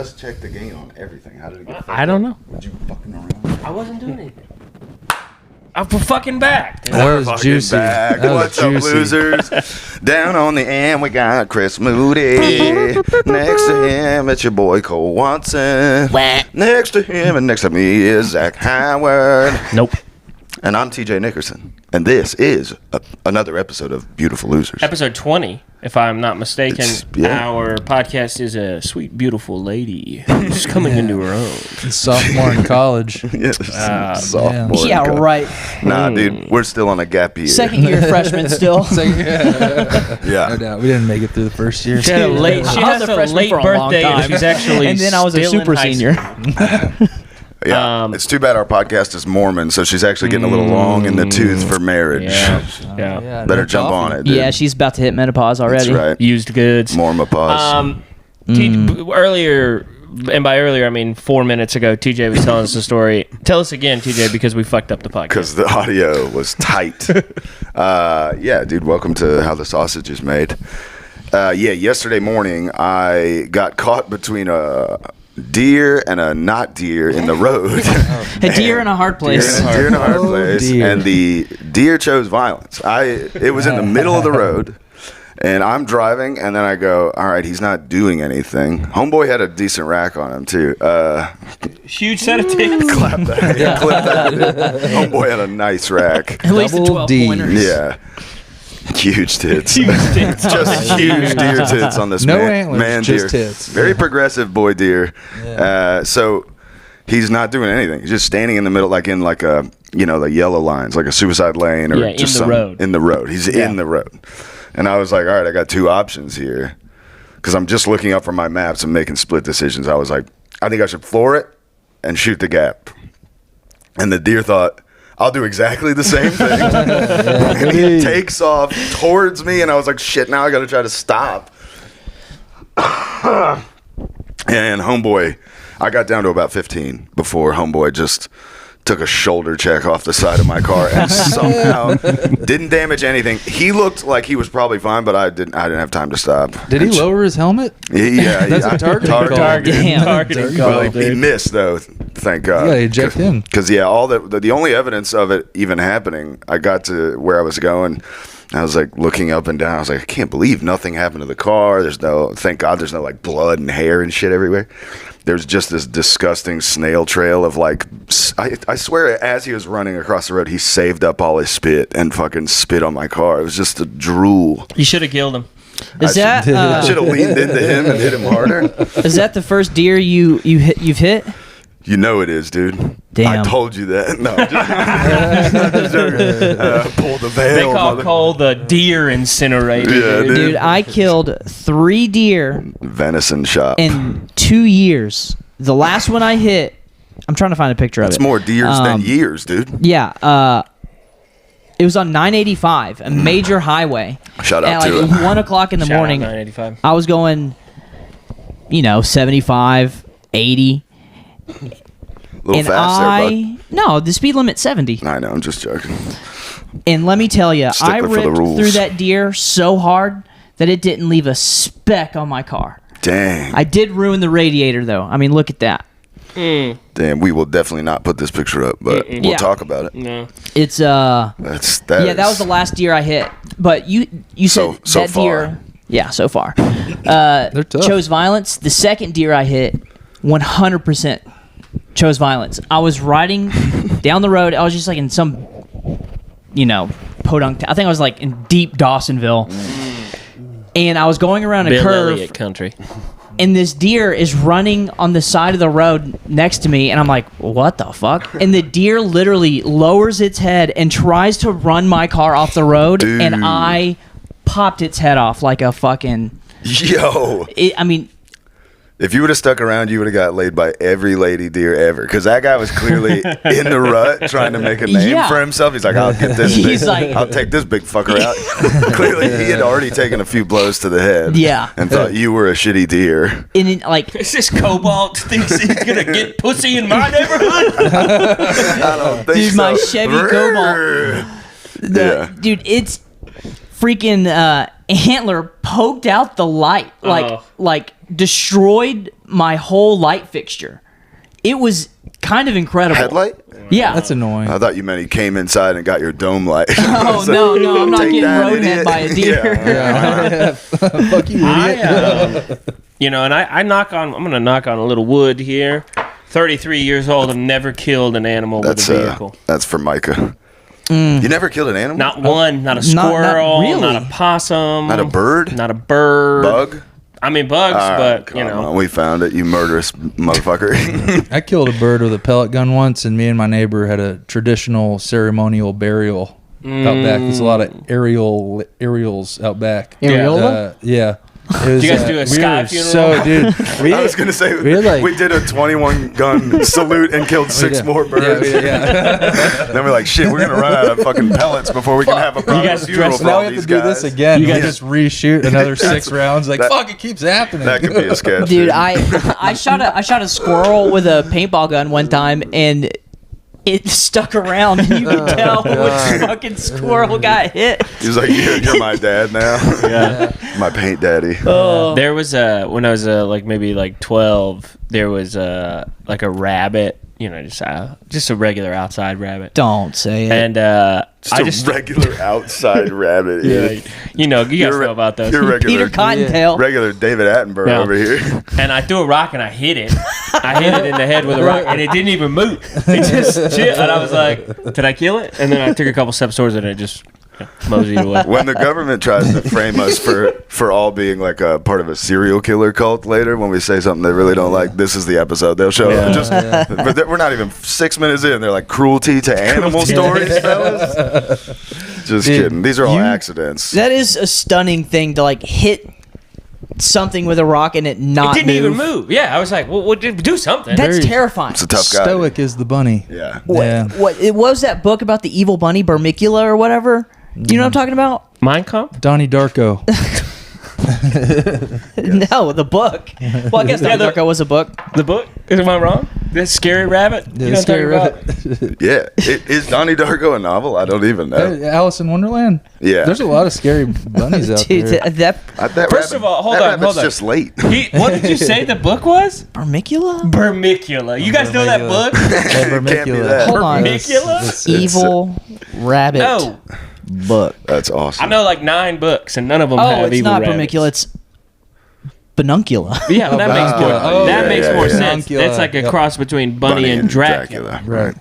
just checked the gain on everything. How did it get? I don't know. Were you fucking around? I wasn't doing anything. I'm fucking back. That was juicy. Back. That was What's up, juicy. losers? Down on the end, we got Chris Moody. Next to him, it's your boy Cole Watson. Next to him and next to me is Zach Howard. Nope. And I'm TJ Nickerson. And this is another episode of Beautiful Losers. Episode 20, if I'm not mistaken. Yeah. Our podcast is a sweet, beautiful lady who's coming into her own. Sophomore in college. Yes, sophomore. Yeah, right. Nah, dude, we're still on a gap year. Second year freshman still. Yeah. No doubt. We didn't make it through the first year. She had a late, she I was has a a freshman late for a long birthday, and time. she's actually And then I was a still in super high senior. school. Yeah, it's too bad our podcast is Mormon, so she's actually getting a little long in the tooth for marriage. Yeah. Better jump on it, dude. Yeah, she's about to hit menopause already. That's right. Used goods. Mormopause. Earlier, and by earlier I mean 4 minutes ago, TJ was telling us a story. Tell us again, TJ, because we fucked up the podcast. Because the audio was tight. Yeah, dude, welcome to How the Sausage is Made. Yesterday morning, I got caught between a deer and a not deer in the road. A deer in a hard place. Deer in a hard place. dear. And the deer chose violence. It was in the middle of the road. And I'm driving, and then I go, all right, he's not doing anything. Homeboy had a decent rack on him, too. Huge set of tits. Clap that. Yeah, clip that. Homeboy had a nice rack. At least the Double 12 D. pointers. Yeah. Huge tits. Huge tits. Just huge deer tits on this No man antlers, deer. just tits. Very progressive boy deer. Yeah. So he's not doing anything. He's just standing in the middle, like in like a, the yellow lines, like a suicide lane or Yeah, just in the road. In the road. He's in the road. And I was like, all right, I got two options here. Because I'm just looking up from my maps and making split decisions. I was like, I think I should floor it and shoot the gap. And the deer thought, I'll do exactly the same thing. And he takes off towards me, and I was like, shit, now I got to try to stop. And homeboy, I got down to about 15 before homeboy just took a shoulder check off the side of my car and somehow didn't damage anything. He looked like he was probably fine, but I didn't have time to stop. Did he lower his helmet? Yeah. That's a targeting call. Damn. Targeting Well, call, he dude. missed though. Thank God. Yeah, eject him. Because all the only evidence of it even happening, I got to where I was going. I was like looking up and down. I was like, I can't believe nothing happened to the car. Thank God, there's no like blood and hair and shit everywhere. There's just this disgusting snail trail of like, I swear, as he was running across the road, he saved up all his spit and fucking spit on my car. It was just a drool. You should have killed him. Is I that should have leaned into him and hit him harder. is that the first deer you've hit? You know it is, dude. Damn. I told you that. No, pull the veil. They call Cole the deer incinerator. Yeah, dude. Dude, I killed 3 deer Venison shop. in 2 years. The last one I hit, I'm trying to find a picture of It's it. more deers than years, dude. Yeah, it was on 985, a major highway. Shout out At to like it. 1 o'clock in the Shout out morning. 985. I was going, 75, 80. A little And fast there, no, the speed limit's 70. bud. I know, I'm just joking. And let me tell you, I Stickler for the ripped rules. through that deer so hard that it didn't leave a speck on my car. Dang. I did ruin the radiator, though. I mean, look at that. Damn, we will definitely not put this picture up, but we'll Yeah. talk about it. No. It's That that was the last deer I hit. But you said So that far. deer. Yeah, so far. They're tough. Chose violence. The second deer I hit, 100% chose violence. I was riding down the road. I was just like in some, podunk. I think I was like in deep Dawsonville. And I was going around a Bill curve, Elliott country. and this deer is running on the side of the road next to me, and I'm like, what the fuck? And the deer literally lowers its head and tries to run my car off the road, Dude. and I popped its head off like a fucking... Yo. If you would have stuck around, you would have got laid by every lady deer ever. Because that guy was clearly in the rut trying to make a name Yeah. for himself. He's like, I'll get this He's big, like- I'll take this big fucker out. Clearly, he had already taken a few blows to the head. Yeah. And thought you were a shitty deer. And it, like, Is this Cobalt thinks he's gonna get pussy in my neighborhood? I don't think Dude, so. my Chevy Cobalt. Yeah. Dude, it's freaking antler poked out the light, like destroyed my whole light fixture. It was kind of incredible. Headlight? Yeah. That's annoying. I thought you meant he came inside and got your dome light. Oh, no, I'm not Take getting that, roadhead idiot. by a deer. Yeah. Fuck you, idiot. And I knock on. I'm gonna knock on a little wood here. 33 years old. I've never killed an animal with a vehicle. That's for Micah. You never killed an animal? Not one. Not a squirrel. really. Not a possum. Not a bird? Not a bird. Bug? I mean bugs, All right, but you come know. on, we found it, you murderous motherfucker. I killed a bird with a pellet gun once, and me and my neighbor had a traditional ceremonial burial out back. There's a lot of aerials out back. Areola? Yeah. It was, Did you guys do a sky funeral? So, dude, I was going to say, we had, like- we did a 21 gun salute and killed 6 more birds. Yeah. Then we're like, shit, we're going to run out of fucking pellets before we can have a proper guys funeral dressed for Now all we have these to do guys. this again. You We guys- just reshoot another 6 rounds. Like, that- fuck, it keeps happening. That could be a sketch. Dude, I shot a squirrel with a paintball gun one time, and it stuck around, and you could tell which fucking squirrel got hit. He was like, you're my dad now. Yeah. My paint daddy. There was when I was like maybe like 12. There was like a rabbit. You know, just a regular outside rabbit. Don't say it. And Just a regular outside rabbit. yeah, you know, you guys You're know about those. You're regular, Peter Cottontail. regular David Attenborough Yeah. over here. And I threw a rock and I hit it. I hit it in the head with a rock, and it didn't even move. It just chilled. And I was like, "Did I kill it?" And then I took a couple steps towards it, and it just moseyed away. When the government tries to frame us for all being like a part of a serial killer cult later, when we say something they really don't like, this is the episode they'll show. Yeah. But we're not even 6 minutes in. They're like cruelty to animal stories, fellas. Just Dude, kidding. These are all you- accidents. That is a stunning thing to like hit something with a rock and it It not didn't move. even move. Yeah, I was like, "Well, do something." That's Very- terrifying. It's a tough guy. Stoic is the bunny. Yeah. Yeah. What it was that book about the evil bunny Burmicula or whatever? Do you know what I'm talking about? Mein Kampf? Donnie Darko. No, the book. Well, I guess Yeah, Donnie Darko was a book. The book? Am I wrong? That scary rabbit? Yeah, You know what I'm Scary talking about? Rabbit. Yeah. Is Donnie Darko a novel? I don't even know. Alice in Wonderland. Yeah. There's a lot of scary bunnies out Dude, there. that That First rabbit- of all, hold that on, rabbit's hold on. just late. What did you say the book was? Burmicula? Burmicula. You guys know that book? Can't be that. Hold on. Burmicula? Evil rabbit No. book. That's awesome. I know like 9 books, and none of them Oh, have it's evil not rabbits. Burmicula. It's Banuncula. Yeah, well, that makes more. Oh, that yeah, makes yeah, more yeah. sense. Banuncula. That's like a Yep. cross between Bunny and Dracula. Right.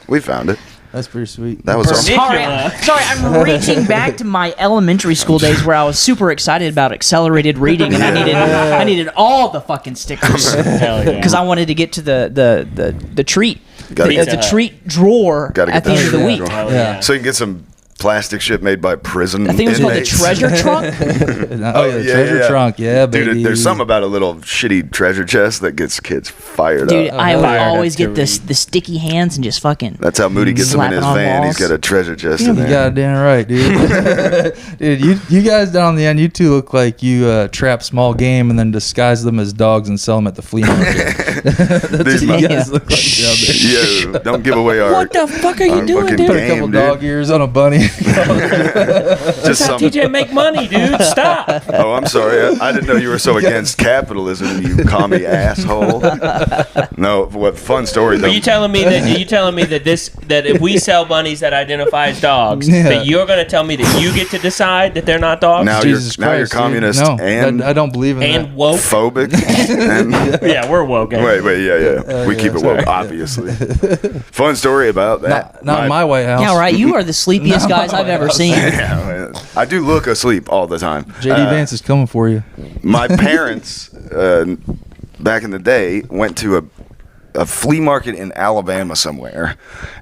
We found it. That's pretty sweet. That was awesome. Burmicula. Sorry, I'm reaching back to my elementary school days where I was super excited about accelerated reading, and I needed all the fucking stickers Hell yeah. because I wanted to get to the treat, Gotta the get- Pizza Hut. treat drawer Gotta get at the end of the that week. treat Hell Yeah. yeah. So you can get some plastic shit made by prison I think it was called the inmates. treasure trunk. Oh, yeah, treasure trunk. Yeah, baby. Dude, there's something about a little shitty treasure chest that gets kids fired Dude, up. I would Fired always up to get the sticky hands and just fucking. That's how Moody gets them in Slap his it on van. walls. He's got a treasure chest in there. Goddamn right, dude. Dude, you guys down the end, you two look like you trap small game and then disguise them as dogs and sell them at the flea market. That's These what you my- guys look like down there. Yo, don't give away our. What the fuck are you our doing, fucking dude? Put a couple game, dog dude. ears on a bunny. Just That's how some. TJ make money, dude. Stop. Oh, I'm sorry. I didn't know you were so against capitalism, you commie asshole. No, what fun story though. Are you telling me that if we sell bunnies that identify as dogs, Yeah. that you're going to tell me that you get to decide that they're not dogs? Now Jesus now you're Christ, dude. communist No, and I don't believe in and that. woke? phobic. And, Yeah, we're woke. wait, yeah. We yeah, keep it woke, obviously. Fun story about that. Not in my White House. Yeah, right. You are the sleepiest guys I've ever seen. Yeah, man. I do look asleep all the time. JD Vance is coming for you. My parents, back in the day, went to a flea market in Alabama somewhere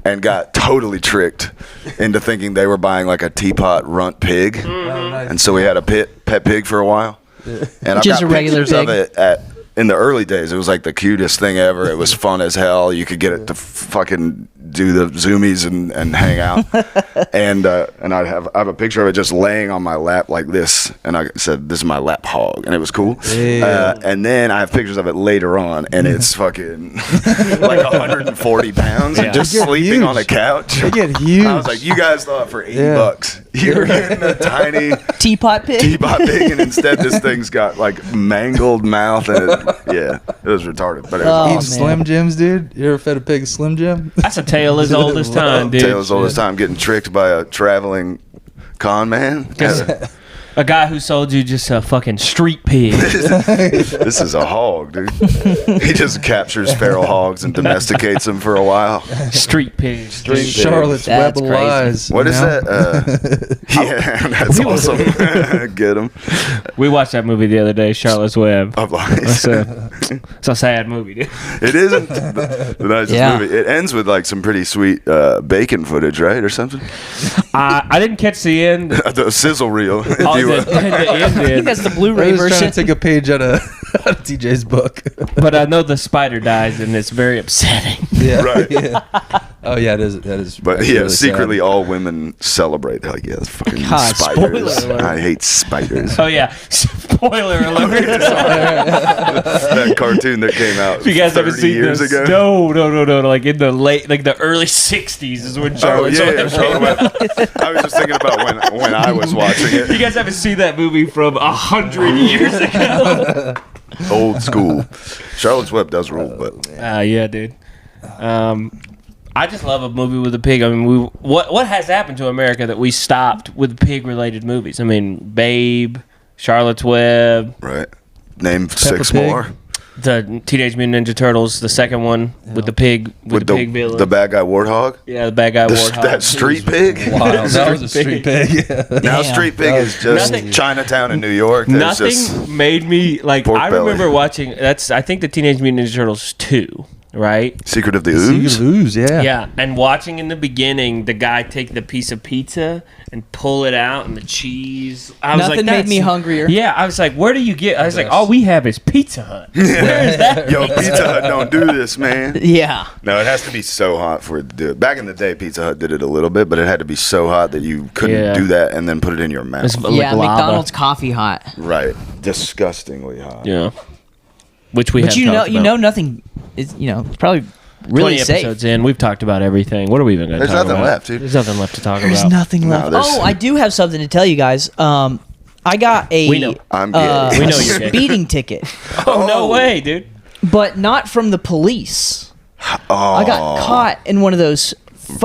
and got totally tricked into thinking they were buying like a teapot runt pig. And so we had a pet pig for a while. And I've Just got a regular pictures of pig. it in the early days. It was like the cutest thing ever. It was fun as hell. You could get it to fucking do the zoomies and hang out. and I have a picture of it just laying on my lap like this. And I said, "This is my lap hog," and it was cool. Yeah. And then I have pictures of it later on, and it's fucking like 140 pounds and just They get sleeping huge. on a couch. They get huge. I was like, "You guys thought for $80, you were getting a tiny Teapot pig. Teapot pig, and instead this thing's got like mangled mouth, and it was retarded. But it was Eating awesome. Slim Jims, dude. You ever fed a pig a Slim Jim? That's a tale as old as time, dude. Tale as old as time, getting tricked by a traveling con man. A guy who sold you just a fucking street pig. This is a hog, dude. He just captures feral hogs and domesticates them for a while. Street pig. Street pig. Charlotte's That's Web of crazy. Lies. What you is know? that? Yeah, that's awesome. Get him. We watched that movie the other day, Charlotte's Web. Of lies. It's a sad movie, dude. It isn't the nicest Yeah. movie. It ends with like some pretty sweet bacon footage, right, or something. I didn't catch the end. The sizzle reel. If Oh, you, the end I think did. that's the I Blu-ray was trying version. to take a page out of TJ's book. But I know the spider dies, and it's very upsetting. Yeah. Right. Yeah. Oh yeah, it is. That is. But actually yeah, really secretly sad. all women celebrate. They're like, yeah, it's fucking God, spiders. spoiler alert. I hate spiders. Oh yeah, spoiler alert! That cartoon that came out If you guys 30 haven't seen years this, ago. no. Like in the the early '60s is when Oh Charlotte's yeah, Web Charlotte came out. Web. I was just thinking about when I was watching You it. guys haven't seen that movie from 100 years ago? Old school. Charlotte's Web does rule, but Yeah, dude. I just love a movie with a pig. I mean, what has happened to America that we stopped with pig-related movies? I mean, Babe, Charlotte's Web, right. Name Peppa six Pig. more. the Teenage Mutant Ninja Turtles, the second one with the pig, with the pig villain. the bad guy warthog. Yeah, the bad guy warthog. That street pig. Wow, that was a street pig. Now Damn. street pig That is was just Nothing- Chinatown in New York. There's Nothing just made me like. Pork I belly. remember watching. I think the Teenage Mutant Ninja Turtles 2, right? Secret of the You Ooze. lose, yeah. Yeah, and watching in the beginning the guy take the piece of pizza and pull it out and the cheese. I was Nothing like, made that's- me hungrier. Yeah, I was like, where do you get? I was like, all we have is Pizza Hut. Where is that? Yo, Pizza Hut don't do this, man. Yeah. No, it has to be so hot for it to do it. Back in the day, Pizza Hut did it a little bit, but it had to be so hot that you couldn't Yeah. do that and then put it in your mouth. It's like Yeah, lava. McDonald's coffee hot. Right. Disgustingly hot. Yeah, which we. But have you know, talked you about. know, nothing is, it's probably 20 really safe. episodes in, we've talked about everything. What are we even going to There's talk nothing about? left, dude. There's nothing left to talk There's about. nothing No, left. there's- Oh, I do have something to tell you guys. I got a We know. I'm gay. We know you're gay. speeding ticket, Oh, no way, dude. but not from the police. Oh. I got caught in one of those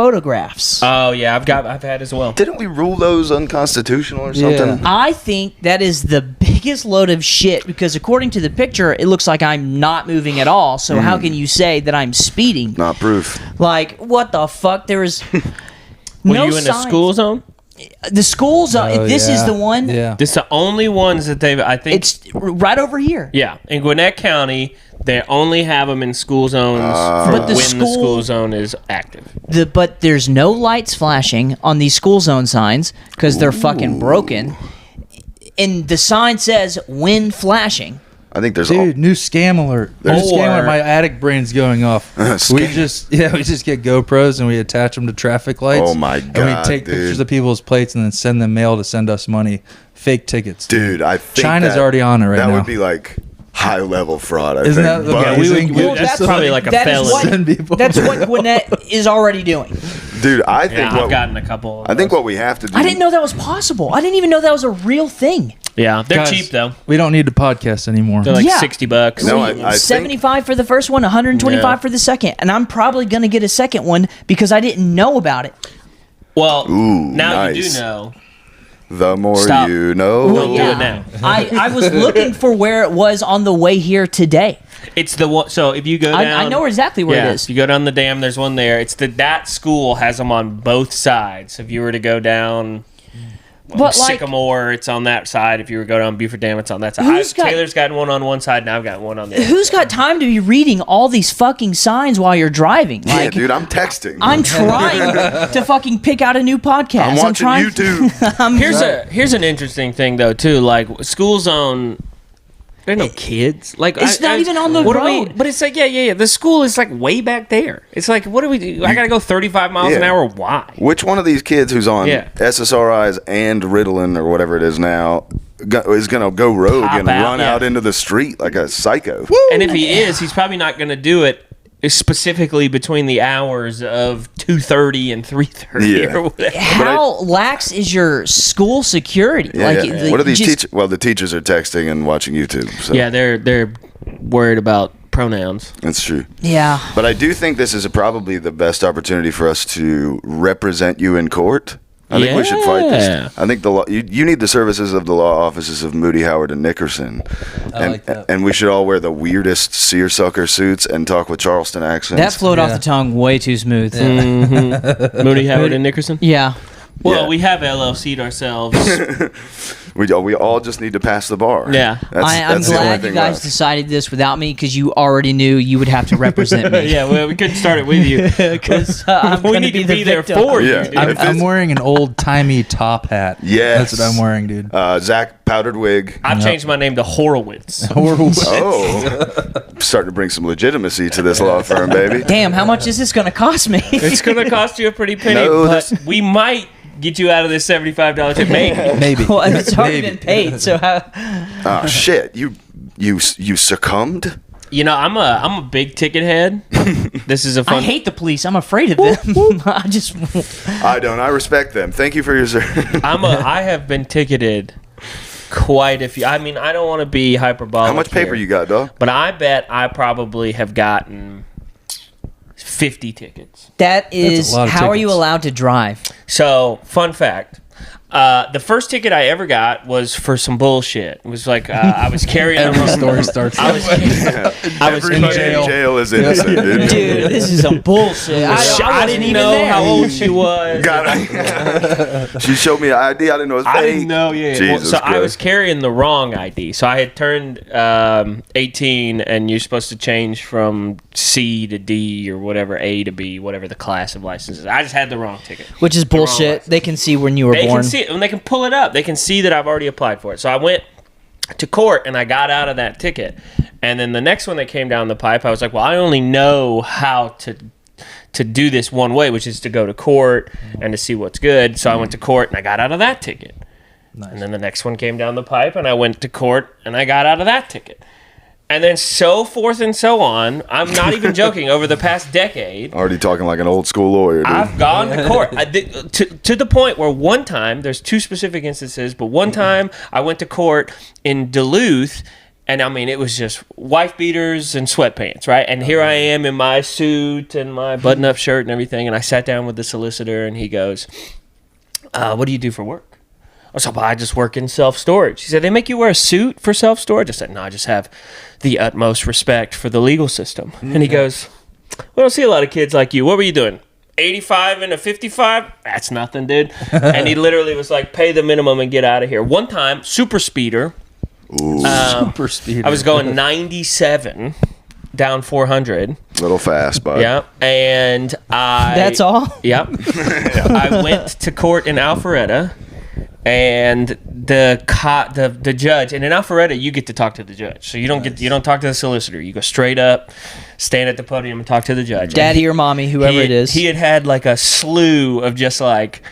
photographs. Oh yeah, I've had as well. Didn't we rule those unconstitutional or Yeah. something? I think that is the biggest load of shit because according to the picture, it looks like I'm not moving at all. So how can you say that I'm speeding? Not proof. Like, what the fuck? There is Were no you in the signs. school zone? The school zone. Oh, This is yeah. the one. Yeah. This is the only ones that they've. I think It's right over here. Yeah, in Gwinnett County, they only have them in school zones for But the when the school- school zone is active. But there's no lights flashing on these school zone signs because they're fucking broken. And the sign says when flashing. I think there's Dude, new scam alert. There's a scam Or- alert. My attic brain's going off. we Scam. just get GoPros and we attach them to traffic lights. Oh my And we God, take dude. pictures of people's plates and then send them mail to send us money. Fake tickets. Dude, I think China's that- already on it right that now. would be like high level fraud. I Isn't think. that But- Yeah, we would. Well, That's probably like a that is felony. what- Send people. That's what Gwinnett is already doing. dude, I think Yeah, what I've gotten a couple. Of I think those. what we have to do. I didn't know that was possible. I didn't even know that was a real thing. Yeah, they're Guys, cheap though. We don't need to podcast anymore. They're like Yeah. $60. No, I think- 75 for the first one, 125 Yeah. for the second. And I'm probably going to get a second one because I didn't know about it. Well, Ooh, now you nice. do know. The more Stop. you know. Well, do it now. I was looking for where it was on the way here today. It's the one. So if you go down, I know exactly where yeah, it is. if you go down the dam, there's one there. It's that school has them on both sides. If you were to go down But like, Sycamore, it's on that side. If you were to go down Beaufort Dam, it's on that side. Who's got- Taylor's got one side, and I've got one on the other. who's got time to be reading all these fucking signs while you're driving? Yeah, Like, dude, I'm texting. I'm trying to fucking pick out a new podcast. I'm watching trying. YouTube. Here's an interesting thing though too. Like school zone, there are no kids. Like It's not even on the what are we- road. but it's like yeah. The school is like way back there. It's like what do we do? I gotta go 35 miles an Yeah. hour. Why? Which one of these kids who's on Yeah. SSRIs and Ritalin or whatever it is now is going to go rogue Pop and out, run yeah. out into the street like a psycho? And if he is, he's probably not gonna do it specifically between the hours of 2:30 and 3:30 Yeah. or whatever. How lax is your school security? Yeah. What are these just- teachers? Well, the teachers are texting and watching YouTube. So Yeah, they're worried about pronouns. that's true. Yeah. But I do think this is probably the best opportunity for us to represent you in court. I think we should fight Yeah. this. I think the law. You need the services of the law offices of Moody, Howard, and Nickerson. And, like that. and we should all wear the weirdest seersucker suits and talk with Charleston accents. That flowed off Yeah. the tongue way too smooth. Moody, Howard, and Nickerson. Yeah. Well, Yeah. we have LLC'd ourselves. we all just need to pass the bar. Yeah. I'm that's the only glad you thing guys left. decided this without me because you already knew you would have to represent me. Yeah, well, we couldn't start it with you. Because I'm We going need be to the be there victim. for you. Yeah. dude. I'm wearing an old timey top hat. Yes. That's what I'm wearing, dude. Zach powdered wig. I've changed my name to Horowitz. Oh, starting to bring some legitimacy to this law firm, baby. Damn, how much is this going to cost me? It's going to cost you a pretty penny, No, but we might get you out of this $75 tip. Maybe. Maybe. well, it's already Maybe. been paid, so how? Oh shit! You succumbed. You know, I'm a big ticket head. This is a fun. I hate the police. I'm afraid of them. I just I don't. I respect them. Thank you for your service. I have been ticketed quite a few. I mean, I don't want to be hyperbolic. How much paper here, you got, dog? But I bet I probably have gotten 50 tickets. that is a lot of how are you tickets. allowed to drive? So, fun fact. The first ticket I ever got was for some bullshit. It was like I was carrying the Every wrong. story starts. I was Everybody in jail is innocent, dude. Dude, this is some bullshit. I I wasn't didn't even know there. how old she was. She showed me an ID. I didn't know it was fake. I didn't know. Yeah. Well, Jesus so I was Christ. carrying the wrong ID. So I had turned 18, and you're supposed to change from C to D or whatever, A to B, whatever the class of license is. I just had the wrong ticket. Which is wrong bullshit. license. They can see when you were They born. can see it, and they can pull it up. They can see that I've already applied for it. So I went to court, and I got out of that ticket. And then the next one that came down the pipe, I was like, well, I only know how to do this one way, which is to go to court and to see what's good. So I went to court, and I got out of that ticket. And then the next one came down the pipe, and I went to court, and I got out of that ticket. And then so forth and so on. I'm not even joking. Over the past decade, Already talking like an old school lawyer, dude. I've gone to court to the point where one time, there's two specific instances, but one time I went to court in Duluth, and I mean, it was just wife beaters and sweatpants, right? And here I am in my suit and my button-up shirt and everything, and I sat down with the solicitor, and he goes, what do you do for work? I was like, well, I just work in self-storage. He said, they make you wear a suit for self-storage? I said, no, I just have the utmost respect for the legal system. And he goes, we don't see a lot of kids like you. What were you doing? 85 and a 55? That's nothing, dude. And he literally was like, pay the minimum and get out of here. One time, super speeder. Super speed. I was going 97 down 400. Little fast, bud. Yeah. And I... That's all? Yep. I went to court in Alpharetta, and the judge, and in Alpharetta you get to talk to the judge, so you don't talk to the solicitor. You go straight up, stand at the podium, and talk to the judge. Daddy or mommy, whoever it is. He had like a slew of just like,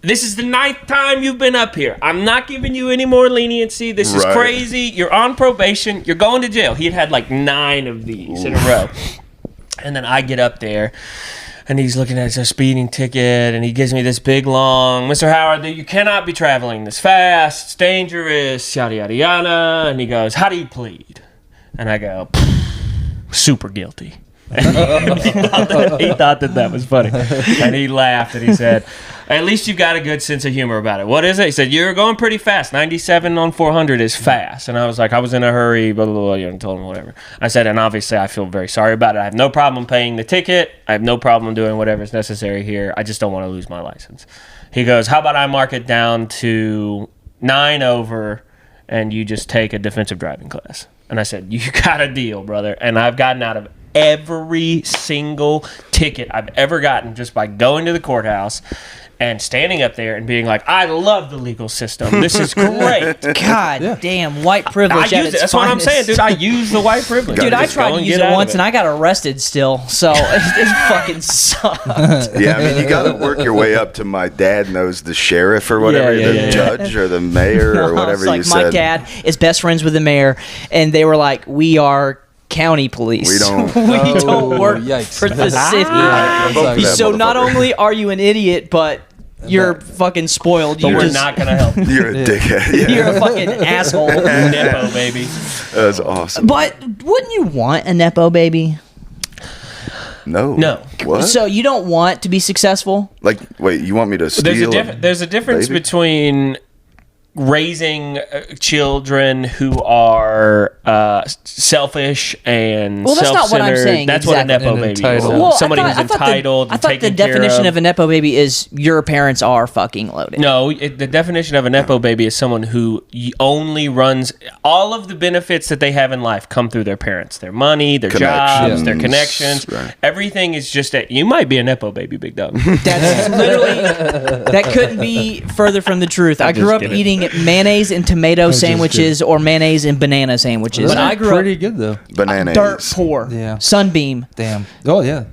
this is the 9th time you've been up here. I'm not giving you any more leniency. This is Right. crazy. You're on probation. You're going to jail. He had like 9 of these in a row. And then I get up there, and he's looking at a speeding ticket, and he gives me this big long, Mr. Howard, you cannot be traveling this fast. It's dangerous, yada, yada, yada. And he goes, how do you plead? And I go, super guilty. he thought that was funny. And he laughed, and he said, at least you've got a good sense of humor about it. What is it? He said, you're going pretty fast. 97 on 400 is fast. And I was like, I was in a hurry, blah, blah, blah, and told him whatever. I said, and obviously I feel very sorry about it. I have no problem paying the ticket. I have no problem doing whatever is necessary here. I just don't want to lose my license. He goes, how about I mark it down to 9 over, and you just take a defensive driving class? And I said, you got a deal, brother. And I've gotten out of every single ticket I've ever gotten just by going to the courthouse and standing up there and being like, I love the legal system. This is great. God damn, white I privilege at use it. its That's what I'm finest. saying, dude. I use the white privilege. Dude, I Just tried go to and use get it out of once, and I got arrested still. So it fucking sucked. Yeah, I mean, you got to work your way up to my dad knows the sheriff or whatever, Yeah, yeah, the yeah. judge or the mayor or No, whatever it's like you my said. dad is best friends with the mayor, and they were like, we are county police. We don't- we don't work yikes. for the city. Vote for that So not motherfucker. only are you an idiot, but you're fucking spoiled. But You we're just, not gonna help. You're a dickhead. Yeah. you're a fucking asshole. Nepo baby. That's awesome. But wouldn't you want a nepo baby? No. No. What? So you don't want to be successful? Like, wait, you want me to steal? There's a difference baby? between raising children who are selfish and Well, that's not what I'm self-centered. saying, That's exactly. what a nepo And baby is. entitled. Well, Somebody who's I thought entitled. I thought the taken care definition of a nepo baby is your parents are fucking loaded. No, the definition of a nepo baby is someone who only runs all of the benefits that they have in life come through their parents, their money, their jobs, their connections. Right. Everything is just that you might be a nepo baby, big dog. That's literally that couldn't be further from the truth. I grew up kidding. eating mayonnaise and tomato just sandwiches or mayonnaise and banana sandwiches. That's I grew pretty up good though. Bananas. dirt poor. Yeah. Sunbeam. Damn. Oh yeah.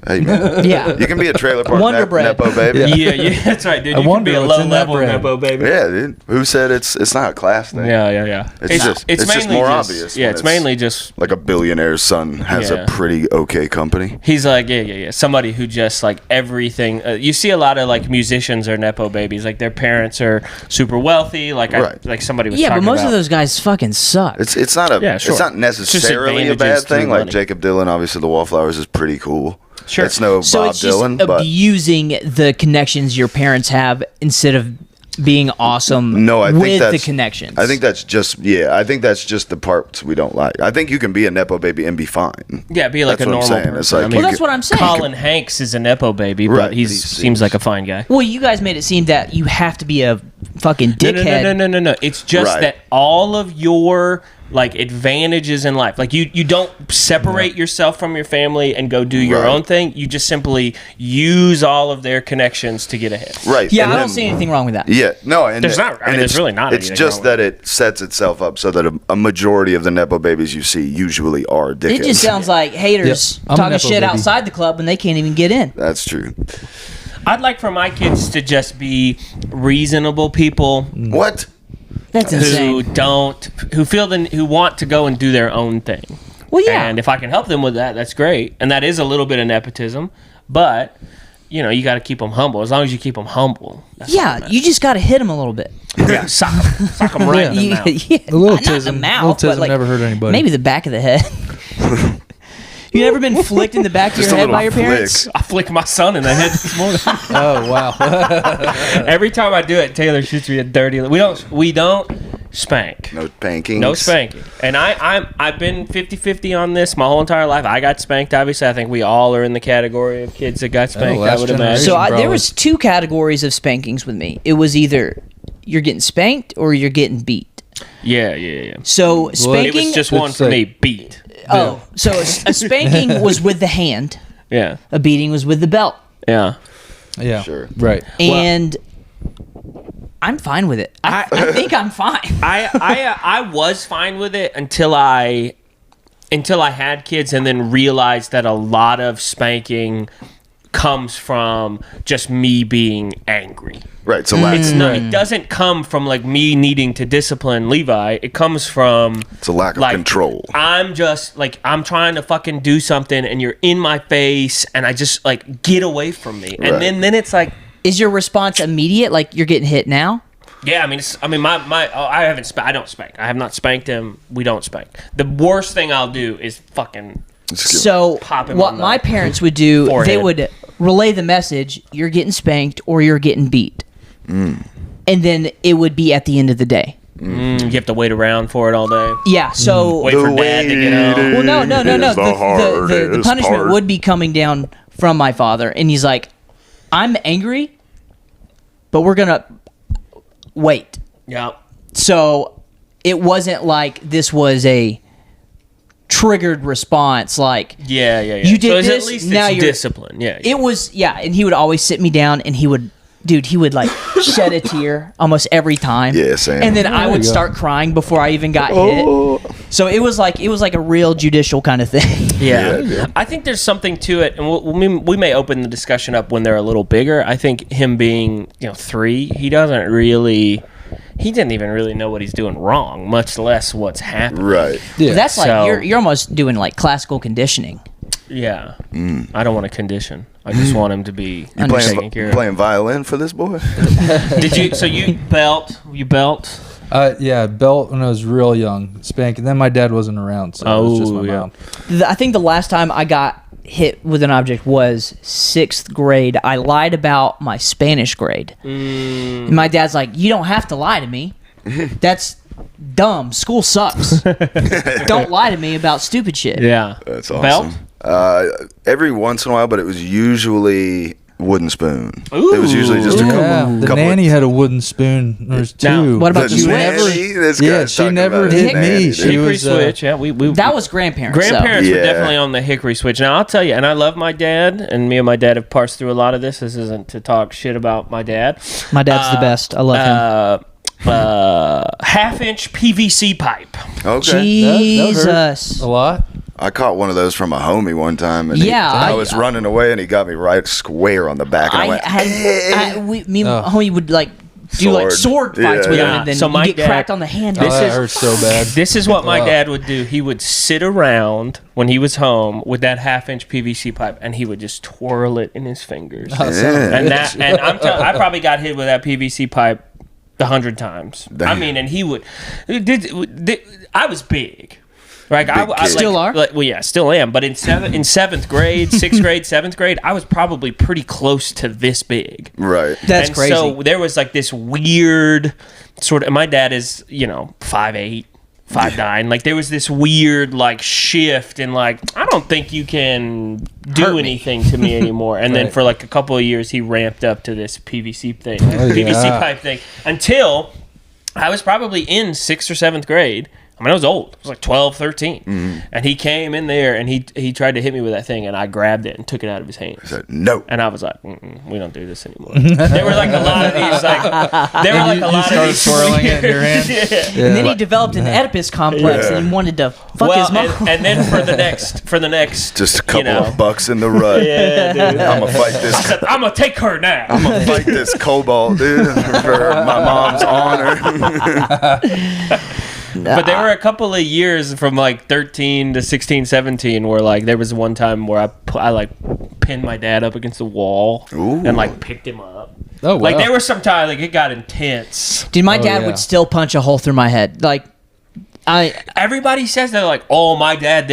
Hey, man. Yeah. You can be a trailer park Wonder Bread. nepo baby. yeah, that's right, dude. I You can wonder be a what's in that low-level bread. nepo baby. Yeah, dude. Who said it's not a class thing? Yeah. It's just more obvious Yeah, when it's mainly just like a billionaire's son has Yeah. a pretty okay company. he's like yeah. Somebody who just like everything. You see a lot of like musicians are nepo babies. Like their parents are super wealthy. Like Right. like somebody was Yeah, but talking most about. of those guys fucking suck. It's not a Yeah, sure. it's not necessarily a advantages bad thing. through Like money. Jacob Dylan, obviously the Wallflowers is pretty cool. Sure. It's no So Bob it's just Dylan, but abusing the connections your parents have instead of being awesome no, I think with that's the connections. I think that's just I think that's just the parts we don't like. I think you can be a nepo baby and be fine. Yeah, be like That's a what I'm normal saying. person. It's like I mean, you Well, that's what I'm saying. Colin Hanks is a nepo baby, but Right, he but he seems seems- like a fine guy. Well, you guys made it seem that you have to be a fucking dickhead. No. It's just Right. that all of your like advantages in life, like you don't separate yourself from your family and go do your Right. own thing. You just simply use all of their connections to get ahead. Right. Yeah, and I don't then- see anything wrong with that. Yeah, no, and There's not- I mean, and there's it's- really not It's anything just wrong that it sets itself up so that a majority of the nepo babies you see usually are dickheads. It just sounds like haters Yep, I'm a talking nepo shit baby. outside the club and they can't even get in. That's true. I'd like for my kids to just be reasonable people What? That's who insane. who want to go and do their own thing. Well, yeah. And if I can help them with that, that's great. And that is a little bit of nepotism, but you know, you got to keep them humble. As long as you keep them humble. That's all Yeah, that you just got to hit them a little bit. matters. Yeah, sock them right in the You- mouth. yeah, A little not in the tism. mouth, Little but tism never hurt anybody. Maybe the back of the head. You never been flicked in the back of your Just a head little by your flick. parents? I flicked my son in the head this morning. Oh wow. Every time I do it, Taylor shoots me a dirty. We don't spank. No spanking. No spanking. And I've been 50-50 on this my whole entire life. I got spanked, obviously. I think we all are in the category of kids that got spanked, I last would generation. imagine. So there Probably. was two categories of spankings with me. It was either you're getting spanked or you're getting beat. Yeah. So It spanking. was just one It's for like- me, beat. Oh, so a spanking was with the hand. Yeah. A beating was with the belt. Yeah. Yeah. Sure. Right. And I'm fine with it. I think I'm fine. I was fine with it until I had kids and then realized that a lot of spanking comes from just me being angry. Right. So lack, It's not. It doesn't come from like me needing to discipline Levi. It comes from it's a lack of like, control. I'm just like I'm trying to fucking do something and you're in my face and I just like get away from me. And Right. then it's like Is your response immediate? Like you're getting hit now? yeah, I haven't I don't spank. I have not spanked him. We don't spank. The worst thing I'll do is fucking So Pop him what on the my parents would do, forehead. they would relay the message: you're getting spanked or you're getting beat, and then it would be at the end of the day. you have to wait around for it all day. Yeah. So Wait for dad to get home. well, no. is the The hardest punishment part. would be coming down from my father, and he's like, "I'm angry, but we're gonna wait." Yeah. So it wasn't like this was a triggered response. Like Yeah. You did so it's this, at least now it's you're- discipline. Yeah. it was, yeah. And he would always sit me down, and he would like shed a tear almost every time. Yeah, same. And then I There would you go. start crying before I even got Oh. hit. So it was like a real judicial kind of thing. Yeah. I think there's something to it, and we may open the discussion up when they're a little bigger. I think him being 3, he doesn't really. he didn't even really know what he's doing wrong, much less what's happening. Right. Yeah. That's like So- you're almost doing like classical conditioning. Yeah. I don't want to condition. I just want him to be You taken care of. playing violin for this boy? Did you? So you belt? You belt? Yeah, belt when I was real young, spanking. Then my dad wasn't around, so it was just my yeah. mom. I think the last time I got hit with an object was 6th grade. I lied about my Spanish grade. And my dad's like, "You don't have to lie to me. That's dumb. School sucks. Don't lie to me about stupid shit." Yeah. That's awesome. Every once in a while, but it was usually wooden spoon. It was usually just a Yeah, couple. the nanny had a wooden spoon. There's Now, two. what about The the nanny? switch? This Yeah, guy's she talking never about hit nanny, me. dude. She Hickory was, switch. Yeah, we That was grandparents. grandparents were Yeah. definitely on the hickory switch. Now I'll tell you, and I love my dad, and me and my dad have parsed through a lot of this. This isn't to talk shit about my dad. So. My dad's the best. I love him. 1/2-inch PVC pipe. Okay. That hurt Jesus. a lot. I caught one of those from a homie one time, and Yeah, I was running away, and he got me right square on the back, and I went, Me and homie would like do like sword fights Yeah, with him, yeah. and then So my you get dad- cracked on the hand. Oh, This that is- hurts so bad. This is what my Oh. dad would do. He would sit around when he was home with that 1/2-inch PVC pipe, and he would just twirl it in his fingers. Yeah. And I probably got hit with that PVC pipe 100 times. I Damn. mean, and he would. I was big. Like I kid. Still are? well, yeah, still am. But in 7th grade, 6th grade, 7th grade, I was probably pretty close to this big. right. That's And crazy. so there was like this weird sort of. My dad is 5'8", 5'9". Like there was this weird like shift in like I don't think you can do Hurt me. anything to me anymore. And then Right. for like a couple of years, he ramped up to this PVC thing, Oh, PVC yeah. pipe thing, until I was probably in 6th or 7th grade. I mean, I was old. I was like 12, 13. And he came in there and he tried to hit me with that thing, and I grabbed it and took it out of his hands. I said, no. And I was like, we don't do this anymore. There were like a lot of these, started swirling it in your hand? Yeah. Yeah. And then he developed an Oedipus complex Yeah. and wanted to fuck Well, his mom. and then for the next, Just a couple you know, of bucks in the rut. yeah, dude. I'm going to fight this. I'm gonna take her now. I'm going to fight this cobalt, dude, for my mom's honor. But there were a couple of years from like 13 to 16, 17 where like there was one time where I like pinned my dad up against the wall Ooh. and like picked him up. Oh, wow. Like there were some times like it got intense. Dude, my Oh, dad yeah. would still punch a hole through my head. Like, Everybody says they're like, oh, my dad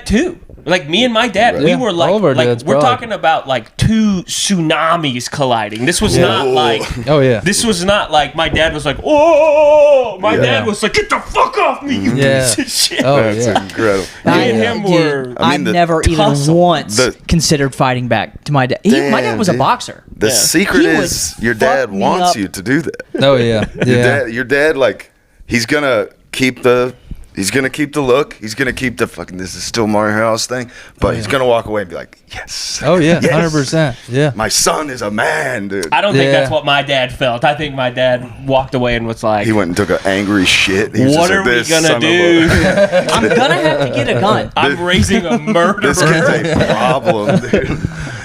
too. Like me and my dad, we Yeah, were all of our like dads we're probably. talking about like two tsunamis colliding. This was not like Oh, yeah. this was not like my dad was like, oh, my Yeah. dad was like, get the fuck off me, you Yeah. piece of shit. Oh, That's yeah. incredible. Me and him were. I I've mean, the never even tussle. once The- considered fighting back to my dad. My dad Damn, was a dude. boxer. The Yeah. secret He would is your fuck dad me wants up. you to do that. Oh, yeah. Yeah. Your dad, like, he's gonna keep the look. He's gonna keep the fucking this is still my house thing. But he's gonna walk away and be like, yes. Oh, yeah. Yes. 100%. Yeah. My son is a man, dude. I don't think Yeah. that's what my dad felt. I think my dad walked away and was like, He went and took an angry shit. He was what just are like, we "This gonna son of do? a-" I'm gonna have to get a gun. I'm raising a murderer. This kid's a problem, dude.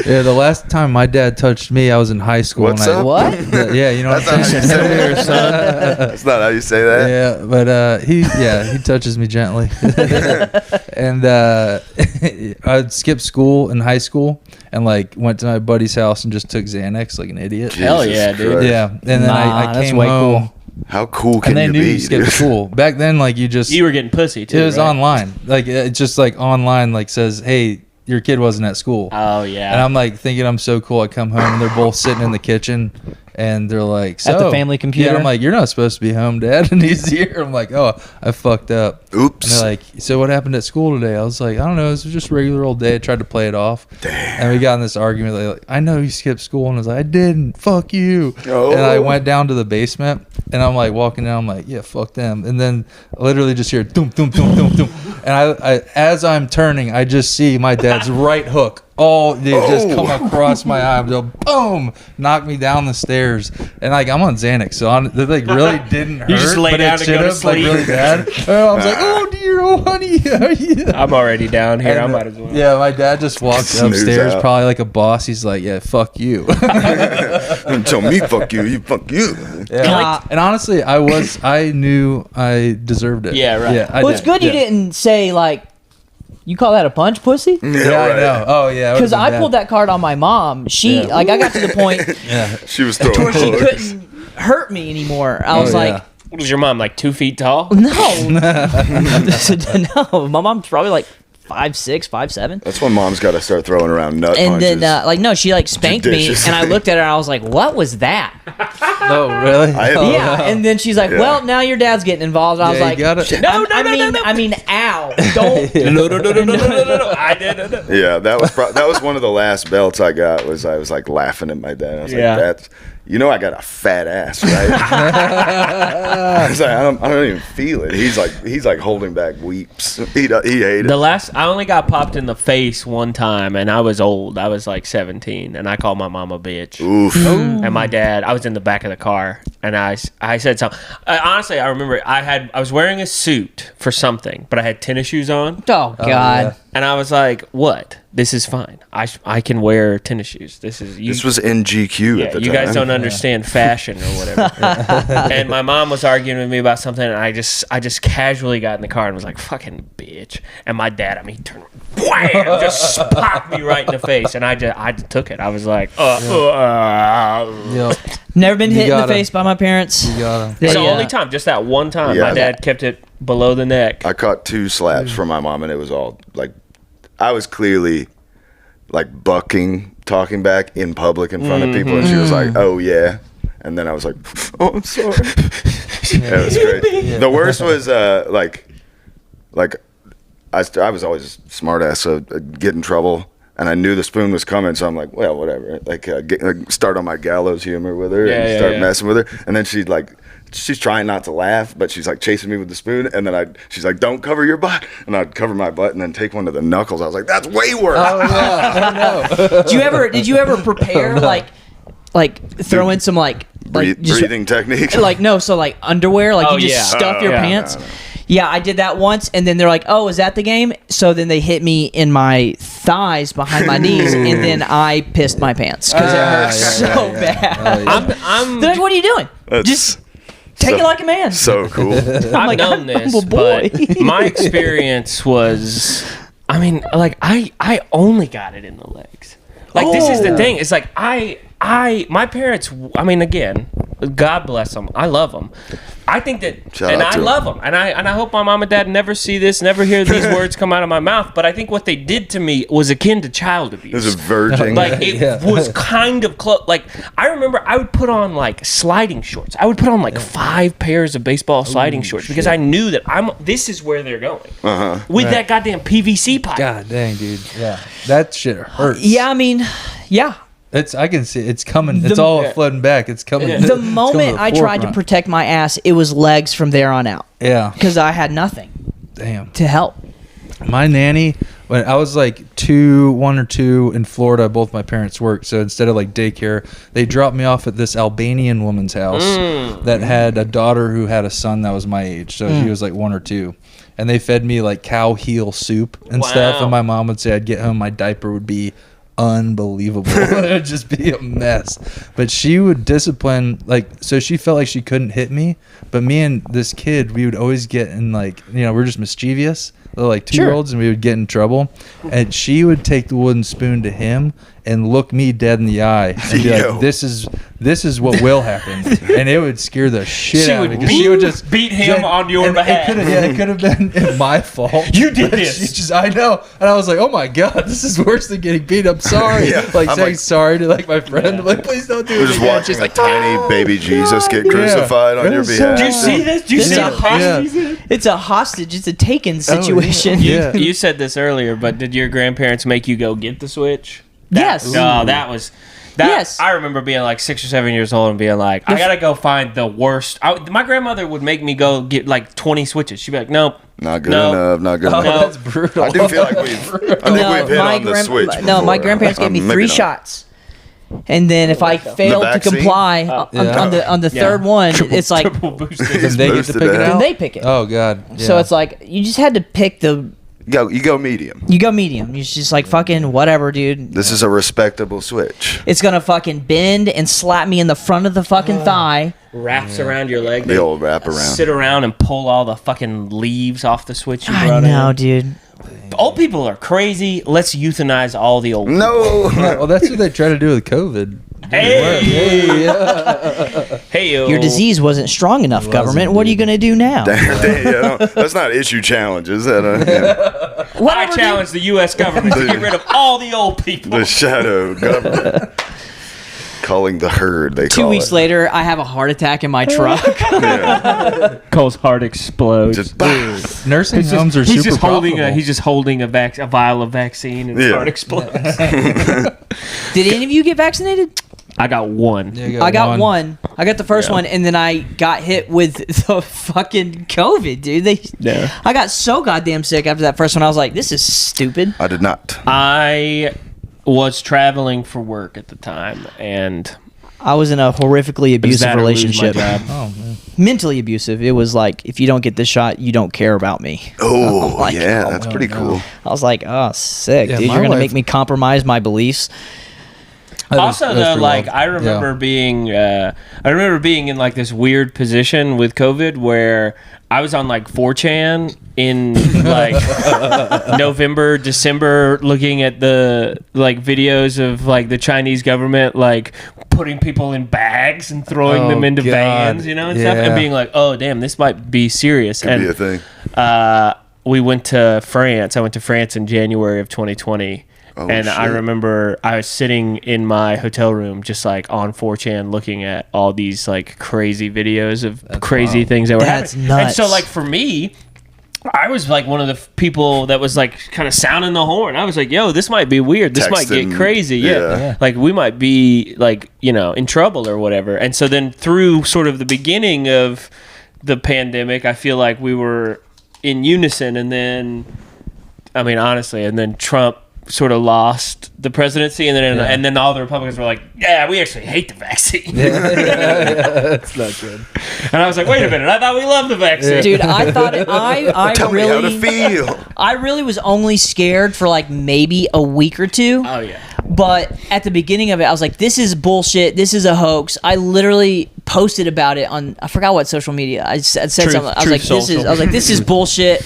Yeah, the last time my dad touched me, I was in high school. What's and I, up? What? Yeah, you know That's what I'm not how you saying? say it. That's not how you say that. Yeah, but he touches me gently. And I'd skip school in high school and like went to my buddy's house and just took Xanax like an idiot. Hell Jesus yeah, dude. Christ. Yeah, and then Nah, I that's came way home cool. How cool can and they you knew be? you skipped dude? school. Back then, like you just You were getting pussy too. it was right? online. Like it's just like online. Like says, hey, your kid wasn't at school. Oh yeah. And I'm like thinking I'm so cool. I come home and they're both sitting in the kitchen and they're like, At the "So?" family Yeah, computer? and I'm like, you're not supposed to be home, Dad. And he's here. I'm like, oh, I fucked up. Oops. And they're like, so what happened at school today? I was like, I don't know. It was just a regular old day. I tried to play it off. And we got in this argument. Like, I know you skipped school. And I was like, I didn't. Fuck you. Oh. And I went down to the basement and I'm like walking down. I'm like, yeah, fuck them. And then literally just hear doom, doom, doom, doom, doom. And I as I'm turning, I just see my dad's right hook. Just come across my eye. Go boom, knock me down the stairs. And like I'm on Xanax, so it like really didn't hurt. You just lay but down it and go to should have, like, sleep. really bad. I was like, oh dear, oh honey. I'm already down here. I And, might as well. Yeah, my dad just walked Snooze upstairs, out. probably like a boss. He's like, yeah, fuck you. Tell me fuck you, you fuck you. Yeah. And honestly, I knew I deserved it. Yeah, right. Yeah, I Well, it's did. good you Yeah. didn't say like, you call that a punch, pussy? Yeah, I know. Oh yeah, Because I pulled that card on my mom. She Yeah. like I got to the point Yeah. She was to throwing where she hooks. couldn't hurt me anymore. I was Oh, like, yeah. What was your mom, like 2 feet tall? no, no. My mom's probably like 5'6", 5'7". That's when mom's got to start throwing around nut And punches. then like no, she like spanked Judicious. me, and I looked at her and I was like, what was that? No, really? I had- Oh, Yeah, no. and then she's like, Yeah. well, now your dad's getting involved. I was Yeah, you like, gotta- No, I mean, ow, don't. No. I did. Yeah, that was one of the last belts I got. I was like laughing at my dad. I was Yeah. like, "That's I got a fat ass, right?" I was like, I don't even feel it. He's like holding back weeps. He hated it. I only got popped in the face one time, and I was old. I was like 17, and I called my mom a bitch. Oof. And my dad, I was in the back of the car, and I said something. Honestly, I remember I was wearing a suit for something, but I had tennis shoes on, Oh God. yeah. and I was like, "What? This is fine. I can wear tennis shoes. This was in GQ Yeah, at the you time. guys don't understand fashion or whatever." And my mom was arguing with me about something, and I just casually got in the car and was like, "Fucking bitch!" And my dad, he turned, wham, just popped me right in the face, and I just took it. I was like, Yep. Never been You hit in the gotta- face by my parents. You got him. It's the They, only time, just that one time. Yeah. My dad kept it below the neck. I caught 2 slaps from my mom, and it was all like, I was clearly like bucking, talking back in public in front of people, and she was like, "Oh yeah," and then I was like, "Oh, I'm sorry." That was great. The worst was like I was always a smart ass, so I'd get in trouble. And I knew the spoon was coming, so I'm like, well, whatever. Start on my gallows humor with her and start messing with her. And then she's trying not to laugh, but she's like chasing me with the spoon. And then she's like, don't cover your butt. And I'd cover my butt and then take one to the knuckles. I was like, that's way worse. Oh yeah. I know. Did you ever prepare like throw in some like just- Breathing technique. like no, so like underwear, like Oh, you just yeah. stuff your Yeah. pants. Yeah, I did that once, and then they're like, "Oh, is that the game?" So then they hit me in my thighs behind my knees, and then I pissed my pants because it hurt so bad. Oh, yeah. They're like, "What are you doing? That's Just take it like a man." so cool. I've like, known I'm this, a boy. but my experience was, I only got it in the legs. Like, this is the thing. It's like, my parents, again, God bless them. I love them. I think that, Shout and out I to 'em. love them. And I hope my mom and dad never see this, never hear these words come out of my mouth. But I think what they did to me was akin to child abuse. It was a virgin. Like, it Yeah. was kind of close. Like, I remember I would put on, like, sliding shorts. I would put on, like, 5 pairs of baseball sliding shorts because I knew that this is where they're going. With that goddamn PVC pipe. God dang, dude. Yeah. That shit hurts. Yeah, I mean, yeah. I can see it's coming. It's all flooding back. It's coming. Yeah. it's The coming moment the I tried to forefront. protect my ass, it was legs from there on out Yeah. because I had nothing Damn. to help. My nanny, when I was like 1 or 2 in Florida, both my parents worked. So instead of like daycare, they dropped me off at this Albanian woman's house that had a daughter who had a son that was my age. So she was like 1 or 2. And they fed me like cow heel soup and stuff. Wow. And my mom would say I'd get home, my diaper would be unbelievable. It would just be a mess. But she would discipline, so she felt like she couldn't hit me. But me and this kid, we would always get in we're just mischievous. They're like 2-year-olds, and we would get in trouble. And she would take the wooden spoon to him and look me dead in the eye and be like, "This is what will happen," and it would scare the shit out of me. 'Cause she would just beat him on your and behalf. It could have been my fault. You did But this. I know, and I was like, "Oh my god, this is worse than getting beat." I'm sorry, Yeah. like I'm saying like- sorry to my friend. I'm like, "Please don't do We're it just again." watching She's a like, tiny baby Jesus get Yeah. crucified on It your was so behalf. Do you see this? Do you see Yeah. the hostage? It's a hostage. It's a taken yeah. situation. Yeah. You said this earlier, but did your grandparents make you go get the Switch? Yes. No, that was. Yes. I remember being like 6 or 7 years old and being like, I gotta go find the worst. My grandmother would make me go get like 20 switches. She'd be like, nope. Not good enough. Not good enough. That's brutal. I do feel like we've hit on the switch. No, my before. grandparents gave me Maybe 3 not. shots. And then if I failed to vaccine? comply on the third one, it's like Triple boosted. Then they get to boosted pick it out. then out. they pick it. Oh God. So Yeah. it's like you just had to pick You go medium. you go medium. You're just like fucking whatever, dude. This is a respectable switch. It's gonna fucking bend and slap me in the front of the fucking thigh. Wraps around your leg. The old wrap around. Sit around and pull all the fucking leaves off the switch you I brought know, in. dude. Old people are crazy. Let's euthanize all the old people. No. Well, that's what they try to do with COVID. Hey, Yeah. hey, Your disease wasn't strong enough, government. What are you gonna do now? That's not issue challenges. I Whatever, challenge the U.S. government to get rid of all the old people. The shadow government. Calling the herd, they dude. 2 call weeks it. later, I have a heart attack in my truck. Yeah. Cole's heart explodes. Just Nursing homes are he's super just holding profitable. a vial of vaccine and his Yeah. heart explodes. Did any of you get vaccinated? I got one. Yeah, you I got one. I got the first one, and then I got hit with the fucking COVID, dude. Yeah. I got so goddamn sick after that first one. I was like, this is stupid. I did not. I was traveling for work at the time, and I was in a horrifically abusive that or lose my relationship. job. Oh man. Mentally abusive. It was like, if you don't get this shot, you don't care about me. Oh, like, yeah, that's pretty no. cool. I was like, oh, sick, Yeah, dude. my You're going to wife- make me compromise my beliefs. Also, though, like I remember Yeah. being in like this weird position with COVID where I was on like 4chan in like November, December, looking at the like videos of like the Chinese government like putting people in bags and throwing Oh, them into God. vans, you know, and stuff, and Yeah. being like, oh damn, this might be serious. Could and be a thing. we went to France. I went to France in January of 2020. Oh, and I shit. remember I was sitting in my hotel room just like on 4chan looking at all these like crazy videos of crazy wild. things that were That's happening. nuts. And so like for me, I was like one of the people that was like kind of sounding the horn. I was like, yo, this might be weird. This might get Texting, crazy. yeah. Yeah. Like we might be like, you know, in trouble or whatever. And so then through sort of the beginning of the pandemic, I feel like we were in unison. And then, I mean, honestly, and then Trump sort of lost the presidency, and then all the Republicans were like, yeah, we actually hate the vaccine. That's not good. And I was like, wait a minute, I thought we loved the vaccine. Dude, I thought I Tell me how to feel. I really was only scared for like maybe a week or two. Oh yeah. But at the beginning of it, I was like, this is bullshit. This is a hoax. I literally posted about it on, I forgot what social media. I said something. I was like, this is bullshit.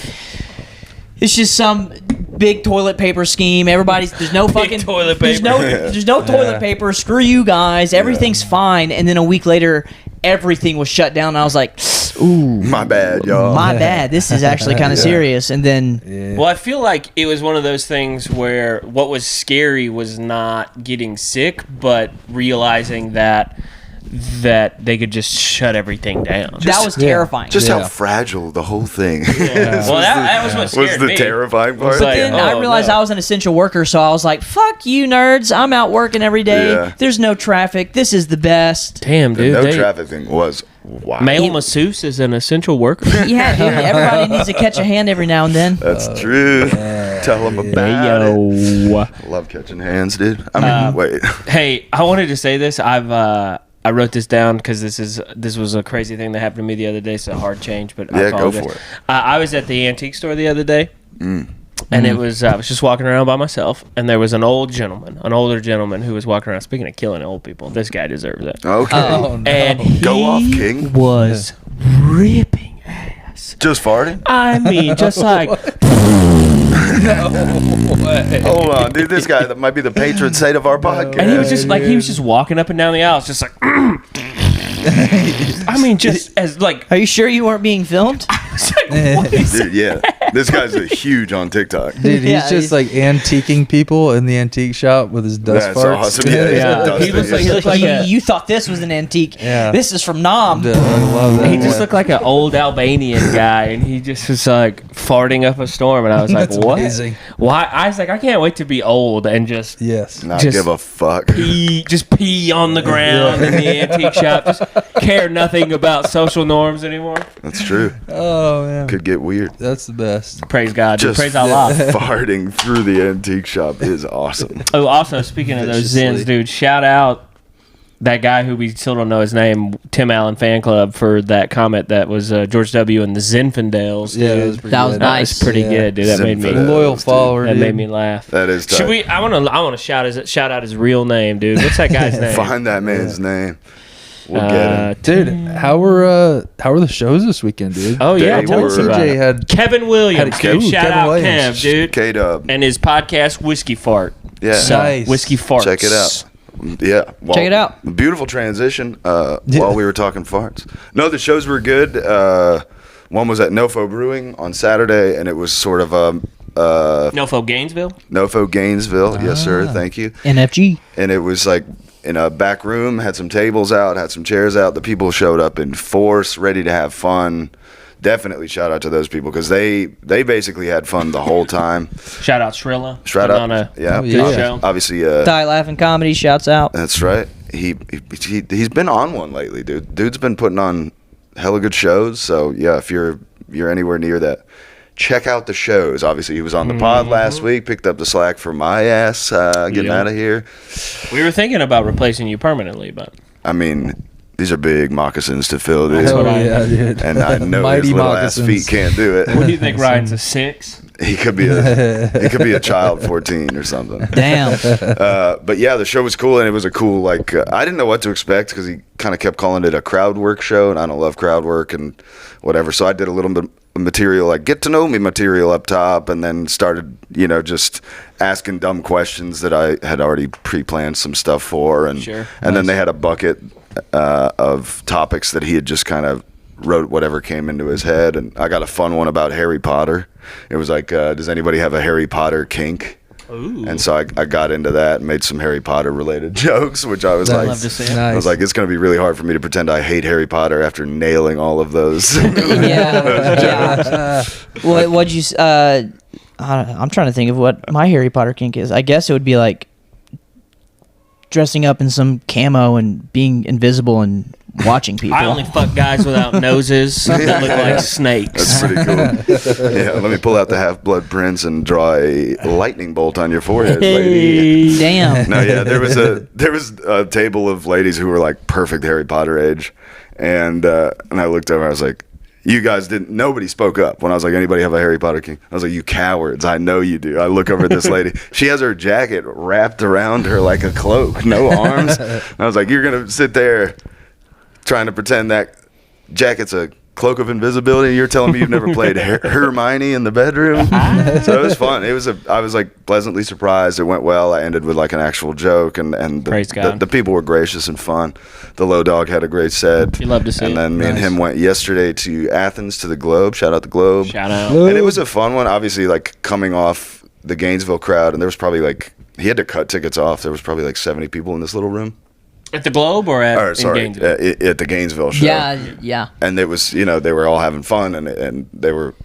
It's just some big toilet paper scheme. There's no fucking toilet There's paper. no toilet paper. Screw you guys. Everything's fine. And then a week later, everything was shut down. And I was like, ooh, My bad, y'all. my bad. This is actually kind of serious. And then Well, I feel like it was one of those things where what was scary was not getting sick, but realizing that they could just shut everything down. that was terrifying. Just how Yeah. fragile the whole thing Well, that was what scared was the me. terrifying part. like- Then Oh, I realized no. I was an essential worker, so I was like, fuck you, nerds. I'm out working every day. Yeah. There's no traffic. This is the best. Damn, The dude. no traffic thing was wild. Male masseuse is an essential worker. Yeah, dude. Everybody needs to catch a hand every now and then. That's true. Tell them about it. Yo. Love catching hands, dude. I mean, wait. Hey, I wanted to say this. I wrote this down because this was a crazy thing that happened to me the other day. So hard change, but I Yeah, go apologize. for it. I was at the antique store the other day, and it was I was just walking around by myself, and there was an older gentleman who was walking around. Speaking of killing old people, this guy deserves it. Okay. Oh no. And he Go off, King. was ripping ass. Just farting? I mean, just like Hold on, dude. This guy that might be the patron saint of our podcast. and he was just walking up and down the aisles, just like. I mean, just as like. Are you sure you weren't being filmed? I was like, what is Dude, yeah. This guy's huge on TikTok. Dude, Yeah, he's just like antiquing people in the antique shop with his dust That's farts. awesome. Yeah, Yeah. He looks like- he looks like a- you thought this was an antique. Yeah. This is from Nam. Dude, I love that. He just one. looked like an old Albanian guy, and he just was like farting up a storm, and I was like, That's "What? amazing. Why?" I was like, "I can't wait to be old and just Yes. Not Just- give a fuck. pee on the ground in the antique shop, just care nothing about social norms anymore." That's true. Oh man, Could get weird. that's the best. Praise God, dude. Just Praise Allah. farting through the antique shop is awesome. Oh, also speaking of those Viciously. Zins, dude, shout out that guy who we still don't know his name, Tim Allen Fan Club, for that comment that was George W. and the Zinfandels. Yeah, dude. that was pretty That was good. That nice. was pretty Yeah. good, dude. That made me Zinfandels. Loyal dude. follower. that dude. made me laugh. That is tight. Should we? I want to shout out his real name, dude. What's that guy's name? Find that man's name. We'll get him. Dude, how were the shows this weekend, dude? Oh yeah, They tell us were- about CJ it. had Kevin Williams, had- dude. Ooh, Shout Kevin out Williams. Kev, dude, K-Dub. and his podcast Whiskey Fart. Yeah. So, Nice. Whiskey Farts. Check it out. Yeah. Well, Check it out. Beautiful transition Yeah. while we were talking farts. No, the shows were good. One was at Nofo Brewing on Saturday, and it was sort of Nofo Gainesville. Nofo Gainesville. Yes, sir. Thank you. NFG. And it was like in a back room, had some tables out, had some chairs out. The people showed up in force, ready to have fun. Definitely shout out to those people because they basically had fun the whole time. Shout out Shrilla. Shout Putting out, on a yeah, yeah. show. obviously. Die Laughing Comedy shouts out. That's right. He's been on one lately, dude. Dude's been putting on hella good shows. So yeah, if you're anywhere near that, check out the shows. Obviously, he was on the pod last week. Picked up the slack for my ass getting Yeah. out of here. We were thinking about replacing you permanently, but I mean, these are big moccasins to fill, dude. Hell what I- yeah, dude. And I know Mighty his little moccasins. ass feet can't do what do it. you think? Ryan's a 6? He could be a child 14 or something. Damn. But yeah, the show was cool, and it was a cool I didn't know what to expect because he kind of kept calling it a crowd work show, and I don't love crowd work and whatever. So I did a little bit of material, like get to know me material up top, and then started just asking dumb questions that I had already pre-planned some stuff for, and Sure. and then they had a bucket of topics that he had just kind of wrote whatever came into his head, and I got a fun one about Harry Potter. It was like, does anybody have a Harry Potter kink? Ooh. And so I got into that and made some Harry Potter related jokes, which I was Nice. like, love to see it. I was like, it's going to be really hard for me to pretend I hate Harry Potter after nailing all of those. Yeah. What'd you? I'm trying to think of what my Harry Potter kink is. I guess it would be like dressing up in some camo and being invisible and watching people. I only fuck guys without noses that look like snakes. That's pretty cool. Yeah, let me pull out the Half-Blood Prince and draw a lightning bolt on your forehead, lady. Damn. No, yeah, there was a table of ladies who were like perfect Harry Potter age, and I looked over, I was like, you guys didn't. Nobody spoke up when I was like, anybody have a Harry Potter king? I was like, you cowards! I know you do. I look over at this lady. She has her jacket wrapped around her like a cloak, no arms. And I was like, you're gonna sit there trying to pretend that jacket's a cloak of invisibility. You're telling me you've never played Hermione in the bedroom? So it was fun. I was like pleasantly surprised. It went well. I ended with like an actual joke, and Praise God. the people were gracious and fun. The Low Dog had a great set. You love to see And it. then me and him went yesterday to Athens to the Globe. Shout out the Globe. Shout out. And it was a fun one. Obviously, like coming off the Gainesville crowd, and there was probably like he had to cut tickets off. There was probably like 70 people in this little room. At the Globe or at Or in sorry, Gainesville? at the Gainesville show. Yeah. And it was, they were all having fun, and they were,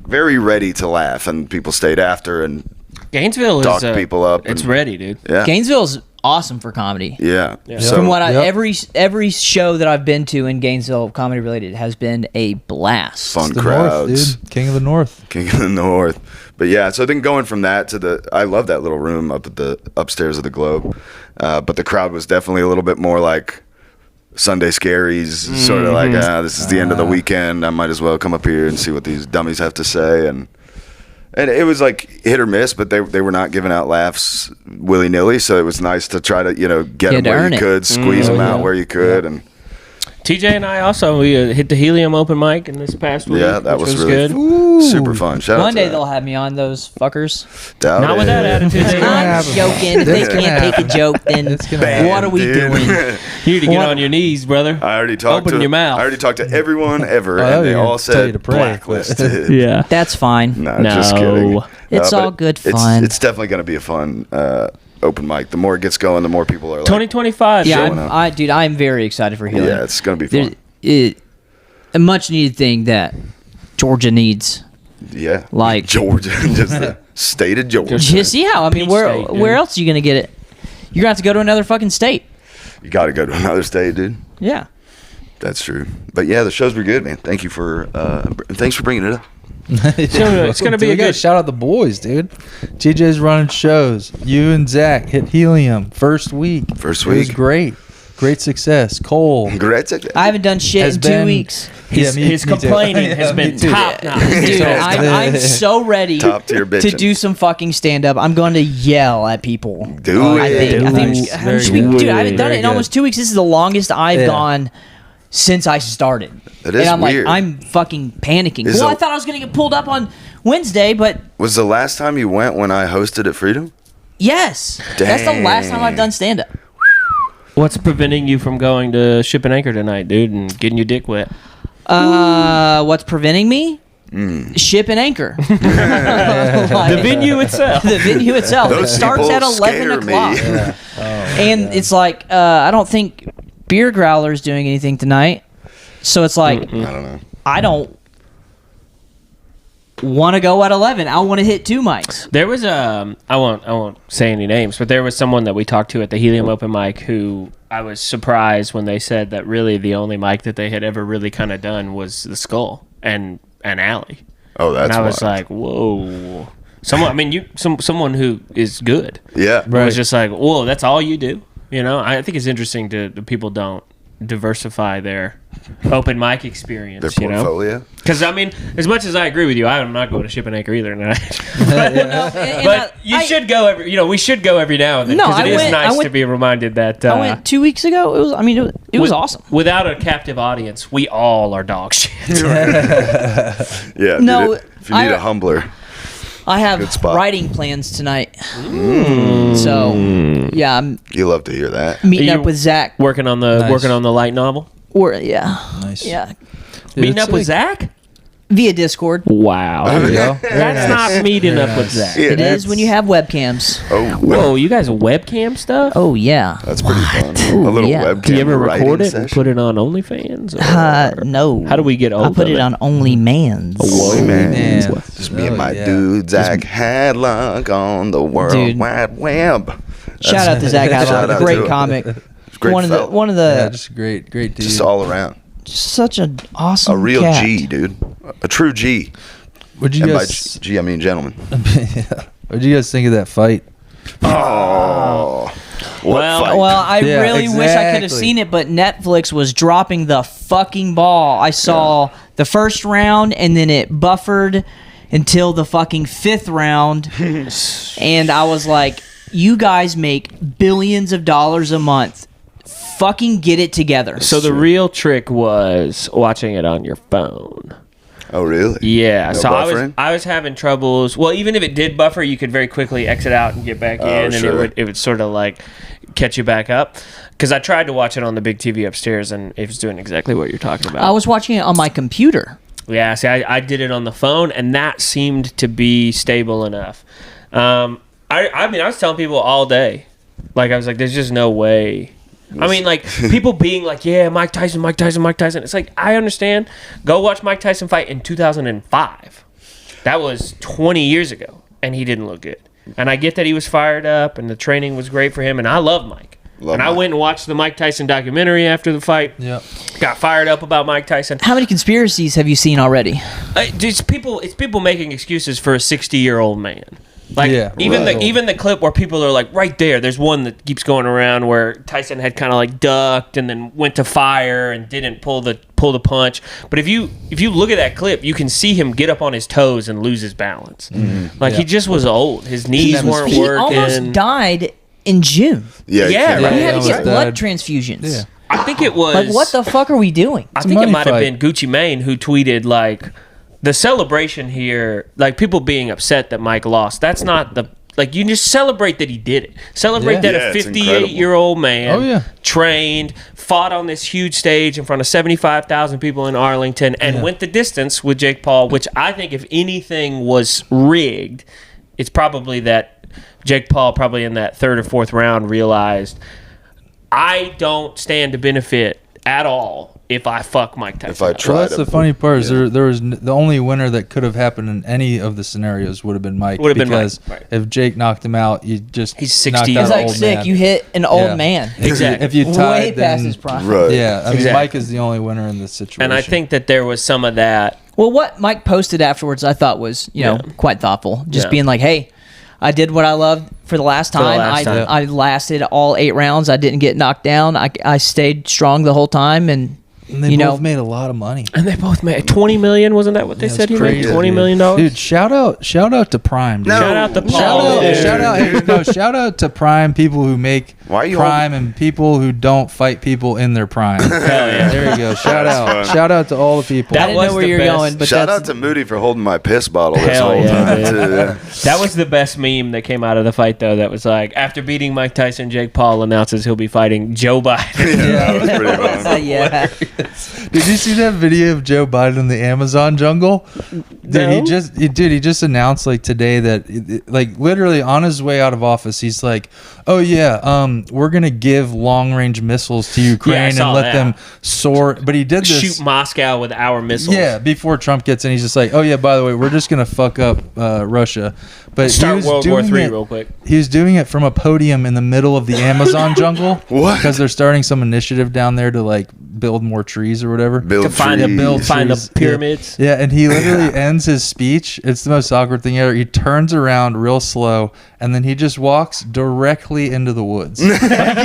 very ready to laugh, and people stayed after and Gainesville is talked people up. It's and, ready, dude. Yeah. Gainesville's awesome for comedy. Yeah. Yeah. So, From what Yep. every show that I've been to in Gainesville, comedy related, has been a blast. fun The crowds. North, dude. King of the North. King of the North. But yeah, so then going from that to I love that little room up at the upstairs of the Globe. But the crowd was definitely a little bit more like Sunday Scaries, sort of like, this is the end of the weekend. I might as well come up here and see what these dummies have to say. And it was like hit or miss, but they were not giving out laughs willy nilly. So it was nice to try to, get You had them to where earn you it. could, squeeze them out where you could. And TJ and I also we hit the Helium open mic in this past week. Yeah, that which was really good. super fun. Shout out One to day that. they'll have me on, those fuckers. Doubt Not with it. that attitude. gonna I'm happen. joking. If they It's gonna can't take a happen. joke, then It's gonna Bam, what are we dude. doing? You need to get What? on your knees, brother. I already talked Open to your mouth. I already talked to everyone ever, Oh, and they you're all gonna tell you said to pray. blacklisted. Yeah. That's fine. No, No. just kidding. It's but all good it's- fun. It's definitely going to be a fun open mic. The more it gets going, the more people are like, 2025. Yeah, showing up. I'm very excited for Helium. yeah, it's going to be fun. A much needed thing that Georgia needs. Yeah, Like- Georgia, just the state of Georgia. You see how? I mean, Peach where State, dude. where else are you gonna get it? You're gonna have to go to another fucking state. You got to go to another state, dude. Yeah. That's true. But yeah, the shows were good, man. Thank you for thanks for bringing it up. It's gonna be Dude, a we gotta good- shout out the boys, dude. TJ's running shows. You and Zach hit Helium first week. First It was week. great. Great success. Cole. Congrats. I haven't done shit Has in 2 been- weeks. His, Yeah, his me too. complaining Yeah, has me been too. top notch. Dude, I'm so ready Top tier to bitching. do some fucking stand up. I'm going to yell at people. Do I it. think. Very Dude, good. I haven't done Very it in good. almost 2 weeks. This is the longest I've Yeah. gone since I started. That is and I'm weird. like, I'm fucking panicking. Is Well, a- I thought I was gonna get pulled up on Wednesday, but Was the last time you went when I hosted at Freedom? yes, that's the last time I've done stand up. What's preventing you from going to Ship and Anchor tonight, dude, and getting your dick wet? What's preventing me? Ship and Anchor. The venue itself. The venue itself. Those It starts people at 11 scare me. o'clock. And it's like, I don't think Beer Growler's doing anything tonight. So it's like, I don't know. I don't want to go at 11. I want to hit 2 mics. There was I won't say any names, but there was someone that we talked to at the Helium open mic who I was surprised when they said that really the only mic that they had ever really kind of done was the Skull and Alley. Oh, that's And I was wild. like, whoa. Someone, I mean, someone who is good. Yeah. I was just like, whoa, that's all you do. You know, I think it's interesting to people don't diversify their open mic experience. Their You know, portfolio. because I mean, as much as I agree with you, I'm not going to Ship and Anchor either tonight. But you should go every. You know, we should go every now and then No, because it I is went- nice I went- to be reminded that. I went 2 weeks ago. It was. I mean, it was with- awesome. Without a captive audience, we all are dog shit. Yeah. No, dude, if you need I- a humbler, I Good have spot. writing plans tonight. So yeah, I'm you love to hear that. meeting Are you up with Zach. working on the light novel. Or yeah, Nice. yeah, Meeting it's up with like- Zach. via Discord. Wow, There you go. Very that's nice. not meeting Very up with nice. Zach. Yeah, It is when you have webcams. Oh, Whoa, you guys webcam stuff? Oh yeah. that's pretty fun. A little yeah. webcam. Do you ever writing record it and session. put it on OnlyFans? Or- No. How do we get I hold put of it on OnlyMans. Whoa, man. man. Just me and Oh, my yeah. dude, Zach Hadlock on the World Dude. Wide Web. Shout out to Zach Shout Hadlock, out to great him. comic. Great one of fella. the Yeah, just great dude. Just all around. such an awesome A real cat. G, dude. A true G. What'd you And by guys? G, I mean gentleman. Yeah. What'd you guys think of that fight? Oh. What Well- fight? Well, I Yeah, really wish I could have exactly. seen it, but Netflix was dropping the fucking ball. I saw the first round and then it buffered until the fucking 5th round. And I was like, you guys make billions of dollars a month. Fucking get it together. So the real trick was watching it on your phone. Oh, really? Yeah, No so buffering? I was having troubles. Well, even if it did buffer, you could very quickly exit out and get back in, and sure. it would sort of like catch you back up. Because I tried to watch it on the big TV upstairs, and it was doing exactly what you're talking about. I was watching it on my computer. Yeah, see, I did it on the phone, and that seemed to be stable enough. I mean, I was telling people all day, like I was like, there's just no way. I mean, like people being like, yeah, Mike Tyson. It's like, I understand. Go watch Mike Tyson fight in 2005. That was 20 years ago, and he didn't look good. And I get that he was fired up, and the training was great for him, and I love Mike. Love I Mike. went and watched the Mike Tyson documentary after the fight. Yeah. Got fired up about Mike Tyson. How many conspiracies have you seen already? It's people making excuses for a 60-year-old man. Like Yeah, even right. the clip where people are like right there's one that keeps going around where Tyson had kind of like ducked and then went to fire and didn't pull the punch. But if you look at that clip, you can see him get up on his toes and lose his balance. Like he just was old. His knees weren't He working. almost died in June. Yeah, Yeah, you can't- right. He had to almost get blood died. transfusions. Yeah. I think it was Like, what the fuck are we doing? I a think it money might have fight. been Gucci Mane who tweeted like the celebration here, like people being upset that Mike lost. That's not the like you just celebrate that he did it. Celebrate Yeah. that Yeah, a it's 58-year-old man Oh, yeah. trained, fought on this huge stage in front of 75,000 people in Arlington and Yeah. went the distance with Jake Paul, which I think if anything was rigged, it's probably that Jake Paul probably in that third or fourth round realized I don't stand to benefit at all if I fuck Mike Tyson. If I up. try Well, that's to- the funny part. Is yeah. there was the only winner that could have happened in any of the scenarios would have been Mike. Would have been Mike, because right. if Jake knocked him out, you just He's 60 knocked years out He's an like old sick. man. You hit an Yeah. old man. Exactly. If you tied, Way past then, his prime. Right. yeah, I mean, Exactly. Mike is the only winner in this situation. And I think that there was some of that. Well, what Mike posted afterwards, I thought was, Yeah. quite thoughtful. Just Yeah. being like, "Hey, I did what I loved for the last the time. last time. I lasted all 8 rounds. I didn't get knocked down. I stayed strong the whole time, and And they you both know, made a lot of money. And they both made $20 million. Wasn't that what they Yeah, said it's he made? crazy, $20 million. Dude, shout out to Prime. Dude. No. Shout out to Paul. Shout out, hey, no, shout out to Prime people who make Why are you Prime and people who don't fight people in their prime. Hell yeah. There you go. Shout That's out. fun. Shout out to all the people. That I didn't was know where the you're best. going, but Shout that's out to Moody for holding my piss bottle this Hell whole yeah, time dude. too. Yeah. That was the best meme that came out of the fight, though. That was like, after beating Mike Tyson, Jake Paul announces he'll be fighting Joe Biden. Yeah, that was pretty fun. yeah. Did you see that video of Joe Biden in the Amazon jungle? Dude, No. he just announced like today that like literally on his way out of office, he's like, "Oh yeah, we're gonna give long range missiles to Ukraine saw and let that. them soar." But he did this. Shoot Moscow with our missiles. Yeah, before Trump gets in, he's just like, "Oh yeah, by the way, we're just gonna fuck up Russia." But he Start was World War doing III it- real quick. He was doing it from a podium in the middle of the Amazon jungle. What? Because they're starting some initiative down there to like build more trees or whatever. Build To find trees. find the trees. pyramids. Yeah, and he literally ends his speech. It's the most awkward thing ever. He turns around real slow, and then he just walks directly into the woods.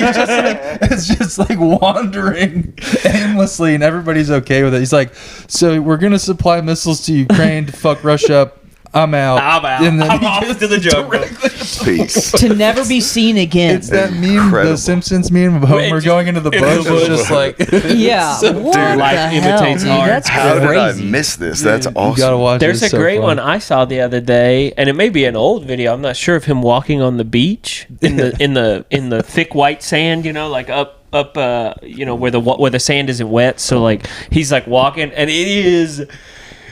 It's just like wandering aimlessly, and everybody's okay with it. He's like, "So we're gonna supply missiles to Ukraine to fuck Russia up. I'm out. I'm out. And then I'm he off goes to the jungle. Peace. To never be seen again. It's that meme, Incredible. the Simpsons meme of Homer just- going into the into the bush. It's just like, Yeah. What Dude, life the hell, imitates dude? art. That's How crazy. did I miss this? That's you awesome. gotta watch. There's it. a It's so great fun. one I saw the other day, and it may be an old video. I'm not sure of him walking on the beach in the thick white sand. Like up. Where the sand isn't wet. So like he's like walking, and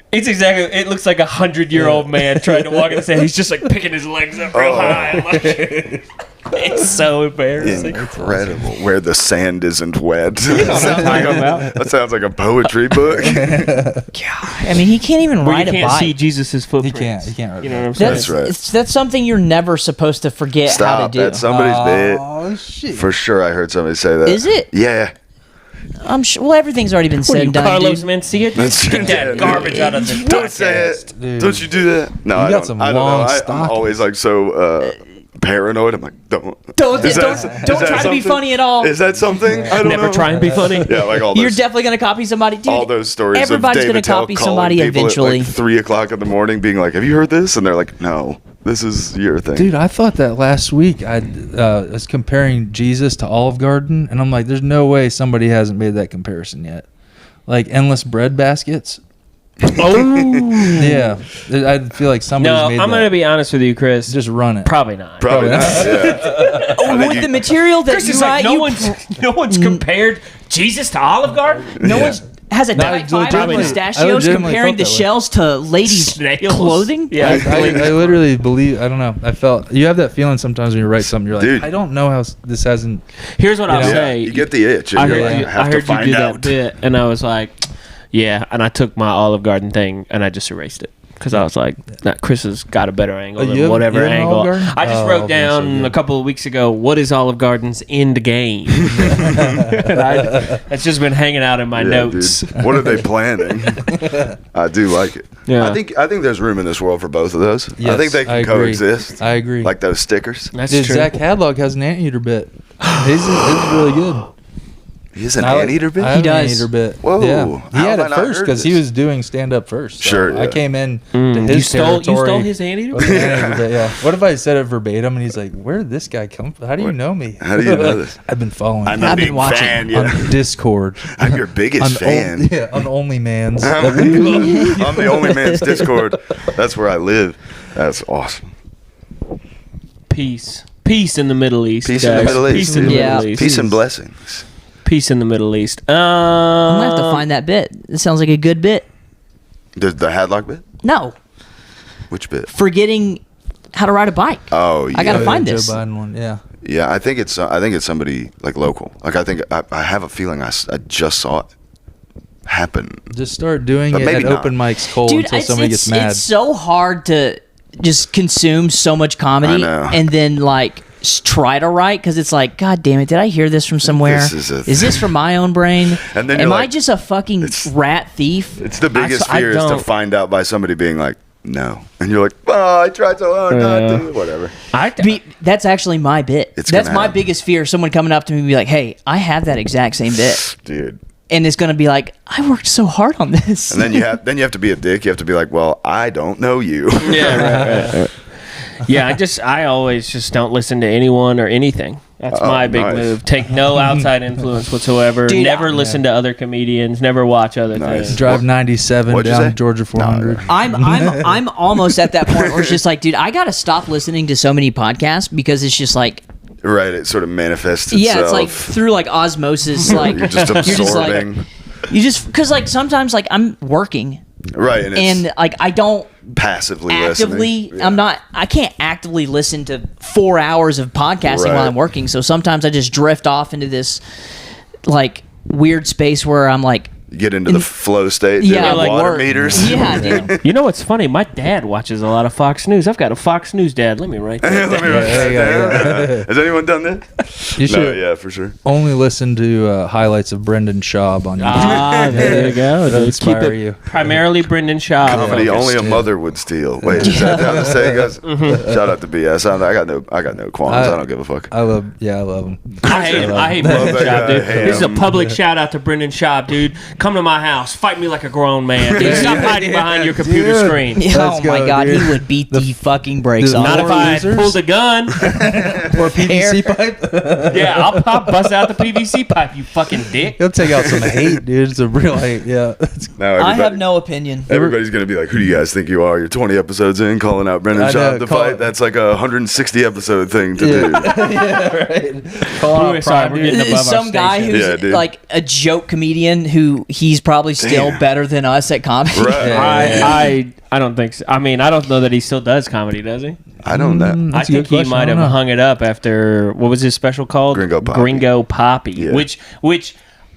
it's exactly. It looks like 100-year-old man trying to walk in the sand. He's just like picking his legs up real high. Like, it's so embarrassing. Incredible. Where the sand isn't wet. You know what I'm talking about. That sounds like a poetry book. I mean, he can't even Where ride you a can't bike. see Jesus' He footprints. can't. He can't. Ride You know what I'm saying? That's That's right. That's something you're never supposed to forget how Stop. to do. That's somebody's bit. Oh shit! For sure, I heard somebody say that. Is it? Yeah. I'm sure. Well, everything's already been What said are you, and done, Carlos dude. Mencia? That's- Get that yeah, garbage out of the Don't say podcast. it. Dude. Don't you do that? No, You I got don't. some I don't long know. I'm stockings. always like so paranoid. I'm like, don't. Don't Is that- don't is try that to be something? funny at all. Is that something? I don't Never know. try and be funny. Yeah, like all those. You're definitely gonna copy somebody, dude. all those stories Everybody's of gonna David Tell copy calling somebody people eventually. at like 3:00 in the morning, being like, "Have you heard this?" And they're like, "No, this is your thing." Dude, I thought that last week. I was comparing Jesus to Olive Garden, and I'm like, there's no way somebody hasn't made that comparison yet. Like endless bread baskets. Oh. Yeah, I feel like somebody's No, made I'm that. going to be honest with you, Chris. Just run it. Probably not. Probably not. Yeah. I think With you- the material that Chris you is write, like, no one's compared Jesus to Olive Garden. no Yeah. one's has a No, diet fiber legitimately- with I pistachios legitimately comparing the felt that way. shells to ladies' Snails. clothing. Yeah. I literally believe. I don't know. I felt you have that feeling sometimes when you write something. You're like, Dude. I don't know how this hasn't. Here's what I'll know? Yeah, say. you get the itch. And I you're heard like, you, have I to heard you find do out. that bit, and I was like, yeah. And I took my Olive Garden thing, and I just erased it. Because I was like, nah, Chris has got a better angle Oh, you than have- whatever you have an angle. Olive Garden? I just Oh, wrote that's so down good. a couple of weeks ago, what is Olive Garden's end game? And that's just been hanging out in my Yeah, notes. dude. What are they planning? I do like it. Yeah. I think there's room in this world for both of those. I Yes, think they can I agree. coexist. I agree. Like those stickers. That's Dude, true. Zach Hadlock has an anteater bit. He's really good. He has an anteater bit? I have He an does. anteater bit. Whoa. Yeah. How He had have I it not first heard because he this? was doing stand up first. So Sure, I yeah. came in to his territory. You stole his anteater? with an anteater bit, yeah. What if I said it verbatim and he's like, "Where did this guy come from? How do you know me? How do you know this? I've been following I'm you a I've big been watching. fan. Yeah. on Discord. I'm your biggest fan. On OnlyMans. I'm the only man's Discord. That's where I live. That's awesome. Peace. Peace in the Middle East. Peace in the guys. Middle East. Peace in the Yeah. Middle East. Peace and blessings. Peace in the Middle East. I'm gonna have to find that bit. It sounds like a good bit. The Hadlock bit? No, Which bit? forgetting how to ride a bike. Oh, yeah. I gotta find Joe this. Biden one. Yeah. Yeah, I think it's somebody like local. Like I have a feeling I just saw it happen. Just start doing But it maybe at not. open mics cold Dude, until somebody gets mad. it's so hard to just consume so much comedy I know. and then like try to write because it's like, God damn it, did I hear this from somewhere? This is this from my own brain? And then am you're I like- just a fucking rat thief? It's the biggest I fear is to don't- find out by somebody being like, no. And you're like, oh, I tried so hard not to. Whatever. That's actually my bit. It's That's gonna my happen. biggest fear. Someone coming up to me and be like, hey, I have that exact same bit. Dude. And it's going to be like, I worked so hard on this. And then you have to be a dick. You have to be like, well, I don't know you. Yeah, right. Yeah, I always just don't listen to anyone or anything. That's Oh, my big nice. move. Take no outside influence whatsoever. Dude, never listen to other comedians. Never watch other Nice. things. Drive 97 What'd you down say? Georgia 400. I'm almost at that point where it's just like, dude, I got to stop listening to so many podcasts because it's just like, Right. It sort of manifests itself. yeah, it's like through like osmosis, like You're just absorbing. because like sometimes like I'm working right. And it's and like I don't passively actively listening. I can't actively listen to 4 hours of podcasting Right. while I'm working, so sometimes I just drift off into this like weird space where I'm like, You get into the flow state. yeah, doing like water work. meters. Yeah, dude. You know what's funny? My dad watches a lot of Fox News. I've got a Fox News dad. Let me write that Let me down. write that down. Has anyone done that? You No, should yeah, for sure. only listen to highlights of Brendan Schaub on YouTube. Ah, there you go. That'll dude. inspire Keep it you. Primarily Brendan Schaub. Comedy only a yeah. mother would steal. Wait, is that how the saying goes? Shout out to BS. I got no qualms. I don't give a fuck. I love him. I hate him. I hate Love Brendan that Schaub, guy. dude. Hate This is a him. public shout out to Brendan Schaub, dude. Come to my house. Fight me like a grown man. Dude, stop hiding behind your computer Dude. screen. Oh my go, god, dude. he would beat the fucking brakes the- off. Not if I losers? pulled a gun. Or PVC pipe. Yeah, I'll bust out the PVC pipe, you fucking dick. He'll take out some hate, dude. It's a real hate. Yeah. Now I have everybody- no opinion. Everybody's gonna be like, "Who do you guys think you are?" You're 20 episodes in, calling out Brendan I know, Schaub to call- fight. That's like a 160 episode thing to do. yeah, right. Call We're out sorry, Prime, we're dude. getting above our Some guy station. who's Yeah, dude. like a joke comedian who he's probably still Damn. better than us at comedy. Right. I don't think so. I mean, I don't know that he still does comedy, does he? I don't know. I That's a think good he question. might I don't have know. hung it up after what was his special called? Gringo Poppy. Gringo Poppy. Yeah. Which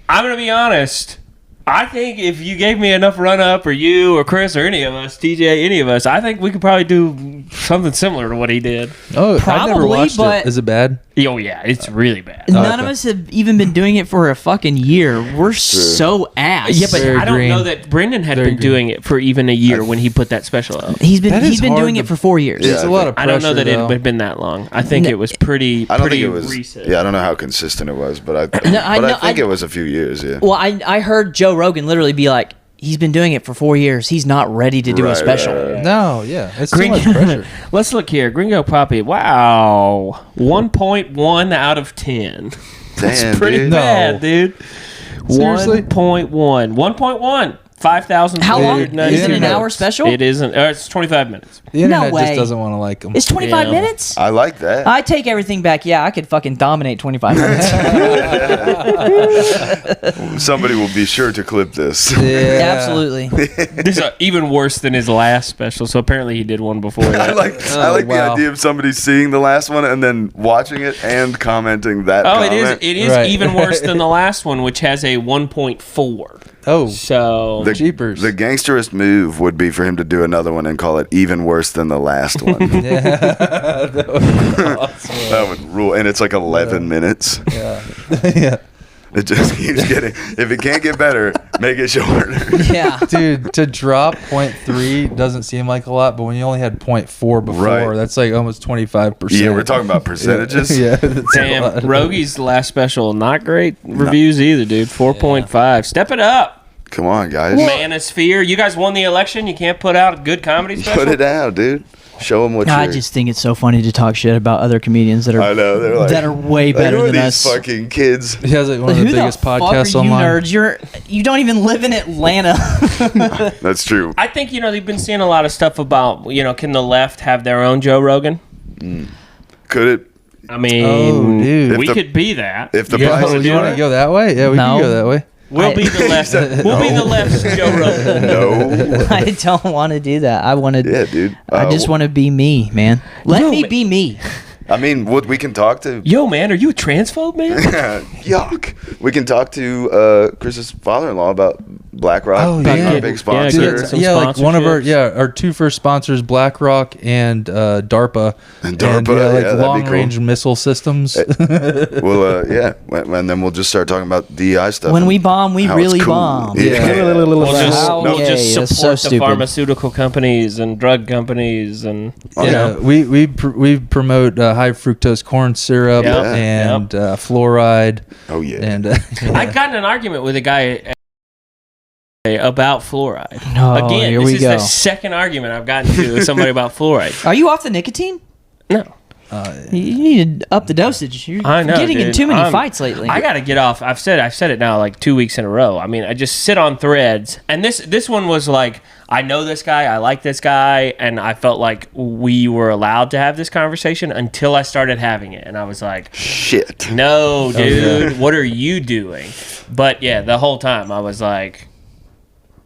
I'm gonna be honest. I think if you gave me enough run up, or you, or Chris, or any of us, TJ, any of us, I think we could probably do something similar to what he did. Oh, I've never Probably, watched but- it. Is it bad? Oh yeah, it's really bad. None of us have even been doing it for a fucking year. We're so ass. Yeah, but Very I don't green. know that Brendan had Very been green. doing it for even a year when he put that special out. he's been That he's is been hard doing to- it for 4 years. Yeah, It's a lot of I pressure. don't know that it though. had been that long. I think No. it was pretty. I don't pretty think it was. recent. Yeah, I don't know how consistent it was, but I No, I know- think I- it was a few years. Yeah. Well, I heard Joe Rogan literally be like, he's been doing it for 4 years. He's not ready to do a Right, special. right, right. No, yeah. It's too Green- much pressure. Let's look here. Gringo Poppy. Wow. 1.1 out of 10. That's Damn, pretty dude. bad, No. dude. Seriously? 1.1. 1.1. 5,000. How long? Dude, Is it an internet. hour special? It isn't. It's 25 minutes. The internet way. just doesn't want to like him. It's 25 Yeah. minutes? I like that. I take everything back. Yeah, I could fucking dominate 25 minutes. Somebody will be sure to clip this. Yeah. Absolutely. This is even worse than his last special. So apparently he did one before I that. like the wow. idea of somebody seeing the last one and then watching it and commenting that. Oh, comment. it is Right. even worse than the last one, which has a 1.4. Oh, So The, Jeepers. the gangsterist move would be for him to do another one and call it even worse than the last one. yeah. That would be awesome. That would rule, and it's like 11 minutes. Yeah. yeah. It just keeps getting. If it can't get better, make it shorter. Yeah. Dude, to drop 0.3 doesn't seem like a lot, but when you only had 0.4 before, Right. that's like almost 25%. Yeah, we're talking about percentages. Yeah, that's a Damn, lot. Rogi's last special, not great reviews either, dude. 4.5. Step it up. Come on, guys. Manosphere. You guys won the election. You can't put out a good comedy special? Put it out, dude. Show them what I you're. just think it's so funny to talk shit about other comedians that I are know they're like that are way like, better who are than these us. fucking kids. He has like one of Who the biggest fuck podcasts are you online. nerds? You don't even live in Atlanta. That's true. I think, they've been seeing a lot of stuff about, can the left have their own Joe Rogan? Could it? I mean, Oh, dude. we If the- could be that. if the You price wanna is do You want it? to go that way? Yeah, we No. can go that way. We'll be the left. We'll be the left's Joe Rogan. No. I don't want to do that. I want to. Yeah, dude. I just want to be me, man. Let Yo, me man. be me. I mean, we can talk to. Yo, man, are you a transphobe, man? Yuck. We can talk to Chris's father-in-law about BlackRock Oh, being yeah. our big Yeah, sponsor. get some Yeah, like one of our sponsorships. our two first sponsors, BlackRock and DARPA. And DARPA, yeah, yeah, like that'd be long range cool. missile systems. Well, yeah, and then we'll just start talking about DEI stuff. When and we bomb, we how really it's cool. bomb. Yeah. We'll just, Wow, we'll okay, just that's support so the stupid. pharmaceutical companies and drug companies and, Yeah, we promote high fructose corn syrup Yep, and fluoride. Oh yeah. And I got in an argument with a guy about fluoride. Oh, Again, here this we is go. the second argument I've gotten to with somebody about fluoride. Are you off the nicotine? No. You need to up the dosage. You're I know, getting in dude. too many I'm- fights lately. I got to get off. I've said it now like 2 weeks in a row. I mean, I just sit on threads, and this one was like, I know this guy, I like this guy, and I felt like we were allowed to have this conversation until I started having it, and I was like, Shit. no, dude, what are you doing? But yeah, the whole time I was like,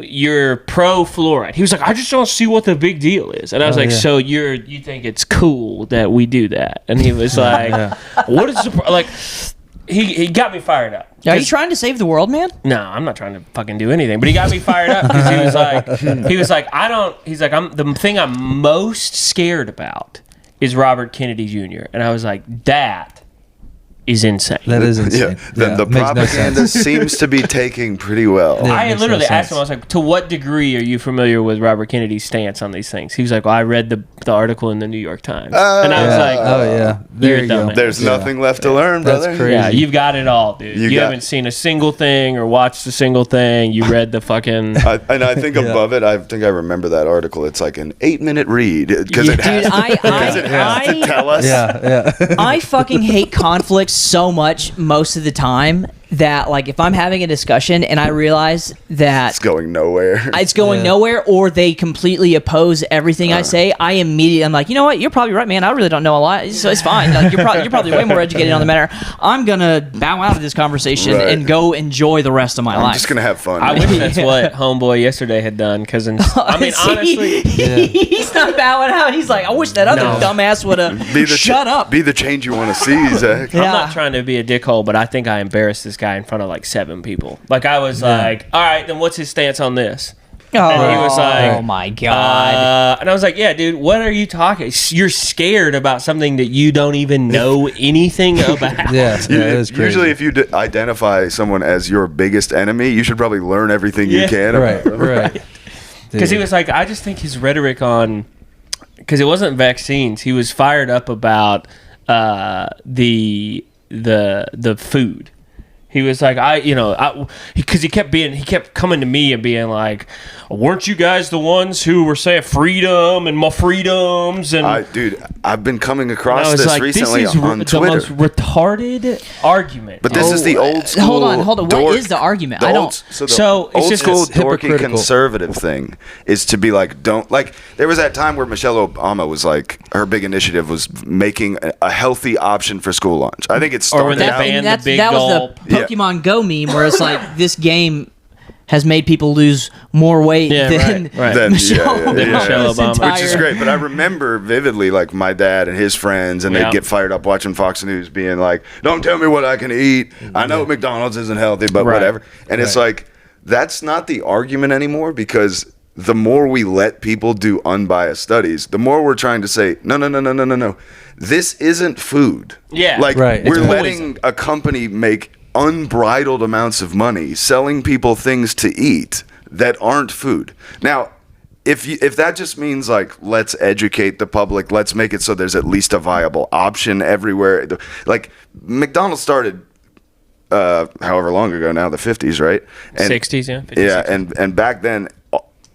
you're pro fluoride. He was like, I just don't see what the big deal is. And I was like, yeah. so you think it's cool that we do that? And he was like, what is the like? He got me fired up. Are you trying to save the world, man? No, I'm not trying to fucking do anything. But he got me fired up because he was like, I'm the thing I'm most scared about is Robert Kennedy Jr. And I was like, that is insane. that is insane. Yeah. The makes no propaganda sense. seems to be taking pretty well. Yeah. I makes literally no asked sense. him, I was like, to what degree are you familiar with Robert Kennedy's stance on these things? He was like, well, I read the article in the New York Times. And I was Yeah. like, Oh yeah, there you're you go. dumb. There's Yeah. nothing left to learn, That's brother. crazy. yeah, you've got it all, dude. You You got- haven't seen a single thing or watched a single thing. You read the fucking... And I think above it, I think I remember that article. It's like an 8-minute read because it has, Dude, because it has to tell us. Yeah, yeah. I fucking hate conflict so much most of the time that, like, if I'm having a discussion and I realize that It's going nowhere. it's going Yeah. nowhere or they completely oppose everything I say, I'm like, you know what? You're probably right, man. I really don't know a lot, so it's fine. Like, you're probably way more educated on the matter. I'm gonna bow out of this conversation Right. and go enjoy the rest of my I'm life. just gonna have fun. I wish that's what Homeboy yesterday had done, because, I mean, See, honestly... he's not bowing out. He's like, I wish that other No. dumbass would have shut up. Be the change you want to see, Zach. Yeah. I'm not trying to be a dickhole, but I think I embarrassed this guy in front of like 7 people. Like, I was like, all right, then what's his stance on this? And he was like, oh my god. and I was like, yeah, dude, what are you talking? You're scared about something that you don't even know anything about. Yeah, that is crazy. Usually, if you identify someone as your biggest enemy, you should probably learn everything you Yeah. can right, about them. right. Because he was like, I just think his rhetoric on, because it wasn't vaccines. He was fired up about the food. He was like, because he kept coming to me and being like, weren't you guys the ones who were saying freedom and more freedoms? And Dude, I've been coming I across was this like, recently this is on the Twitter. most retarded argument. But this is the old school. Hold on. What is the argument? The I old, don't. so the So, it's old just- school it's dorky hypocritical. conservative thing is to be like, don't like. There was that time where Michelle Obama was like, her big initiative was making a healthy option for school lunch. I think it Or when started they out. banned the big that was gulp. the Pokemon Go meme where it's like this game has made people lose more weight Yeah, than right. Then, Michelle yeah, yeah, Than yeah, Michelle yeah. Obama. entire- Which is great, but I remember vividly, like, my dad and his friends, and Yeah. they'd get fired up watching Fox News being like, don't tell me what I can eat. I know McDonald's isn't healthy, but Right. whatever. And it's like, that's not the argument anymore, because the more we let people do unbiased studies, the more we're trying to say, no. This isn't food. Yeah. Like, Right. we're It's letting a company make unbridled amounts of money selling people things to eat that aren't food. Now, if that just means like, let's educate the public, let's make it so there's at least a viable option everywhere. Like McDonald's started however long ago now, the 50s, right? And, 60s, yeah. 50s, yeah, 60s. and back then,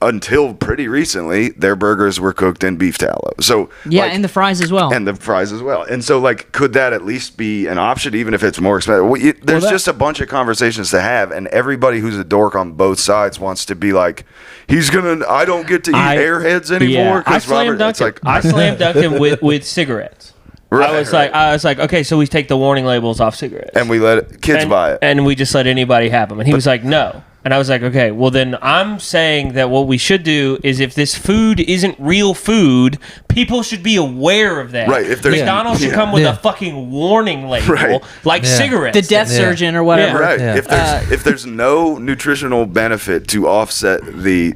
until pretty recently, their burgers were cooked in beef tallow. So Yeah, like, and the fries as well. and the fries as well. And so, like, could that at least be an option, even if it's more expensive? Well, there's just a bunch of conversations to have, and everybody who's a dork on both sides wants to be like, I don't get to eat Airheads anymore. I slam dunked him. I slam dunked him with cigarettes. Right, I was like, okay, so we take the warning labels off cigarettes, and we let kids buy it, and we just let anybody have them. And he was like, no. And I was like, okay, well then I'm saying that what we should do is if this food isn't real food, people should be aware of that. Right. If there's McDonald's should come with a fucking warning label, like cigarettes. The death surgeon or whatever. Right. Yeah. If there's no nutritional benefit to offset the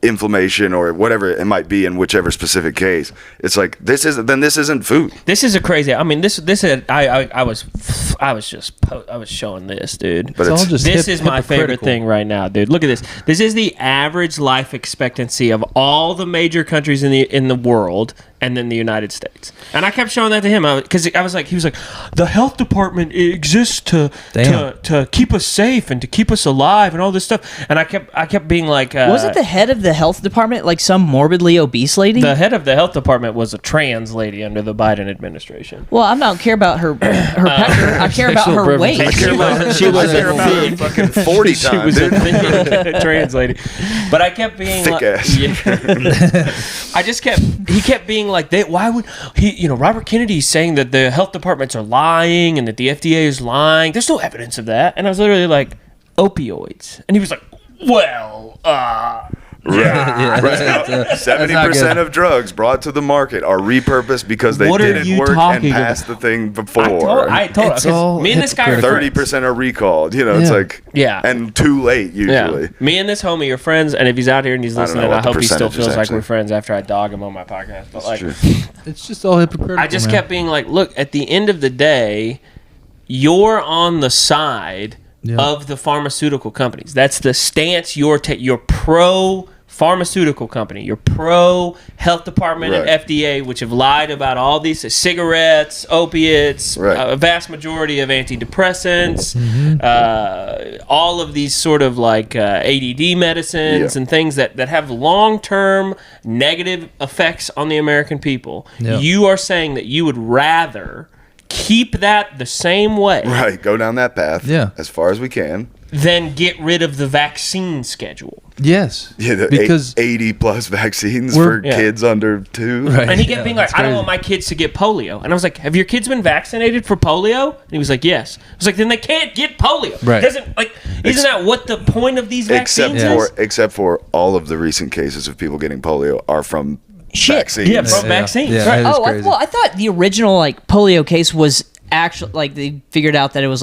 inflammation or whatever it might be in whichever specific case, it's like this isn't food. This is a crazy. I mean, I was showing this, dude. But this is my favorite thing right now, dude. Look at this. This is the average life expectancy of all the major countries in the world, and then the United States. And I kept showing that to him because he was like, the health department exists to keep us safe and to keep us alive and all this stuff. And I kept being like, was it the head of the health department, like some morbidly obese lady? The head of the health department was a trans lady under the Biden administration. Well, I don't care about her pecker. I care about her weight. She was a fucking 40 times. She was a thick trans lady. But I kept being thick like, ass. He kept being like, why would he, Robert Kennedy's saying that the health departments are lying and that the FDA is lying. There's no evidence of that. And I was literally like, opioids. And he was like, well, Yeah. Right now, 70% of drugs brought to the market are repurposed because they didn't work and passed the thing before. I told him. Me and this guy are 30% are recalled. It's like, and too late usually. Yeah. Me and this homie are friends, and if he's out here and he's listening, I hope he still feels like we're friends after I dog him on my podcast. But like, it's just all hypocritical. I just kept being like, look, at the end of the day, you're on the side of the pharmaceutical companies. That's the stance you're taking. You're pro pharmaceutical company. You're pro health department and FDA, which have lied about all these cigarettes, opiates, a vast majority of antidepressants, all of these sort of like ADD medicines and things that have long-term negative effects on the American people. Yeah. You are saying that you would rather keep that the same way. Right. Go down that path as far as we can. Then get rid of the vaccine schedule. Yes. Yeah, because 80 plus vaccines for kids under 2. Right. And he kept being like, I don't want my kids to get polio. And I was like, have your kids been vaccinated for polio? And he was like, yes. I was like, then they can't get polio. Right. Isn't that what the point of these vaccines is? Except for all of the recent cases of people getting polio are from vaccines. Yeah, from vaccines. Yeah, right. I thought the original polio case was actually they figured out that it was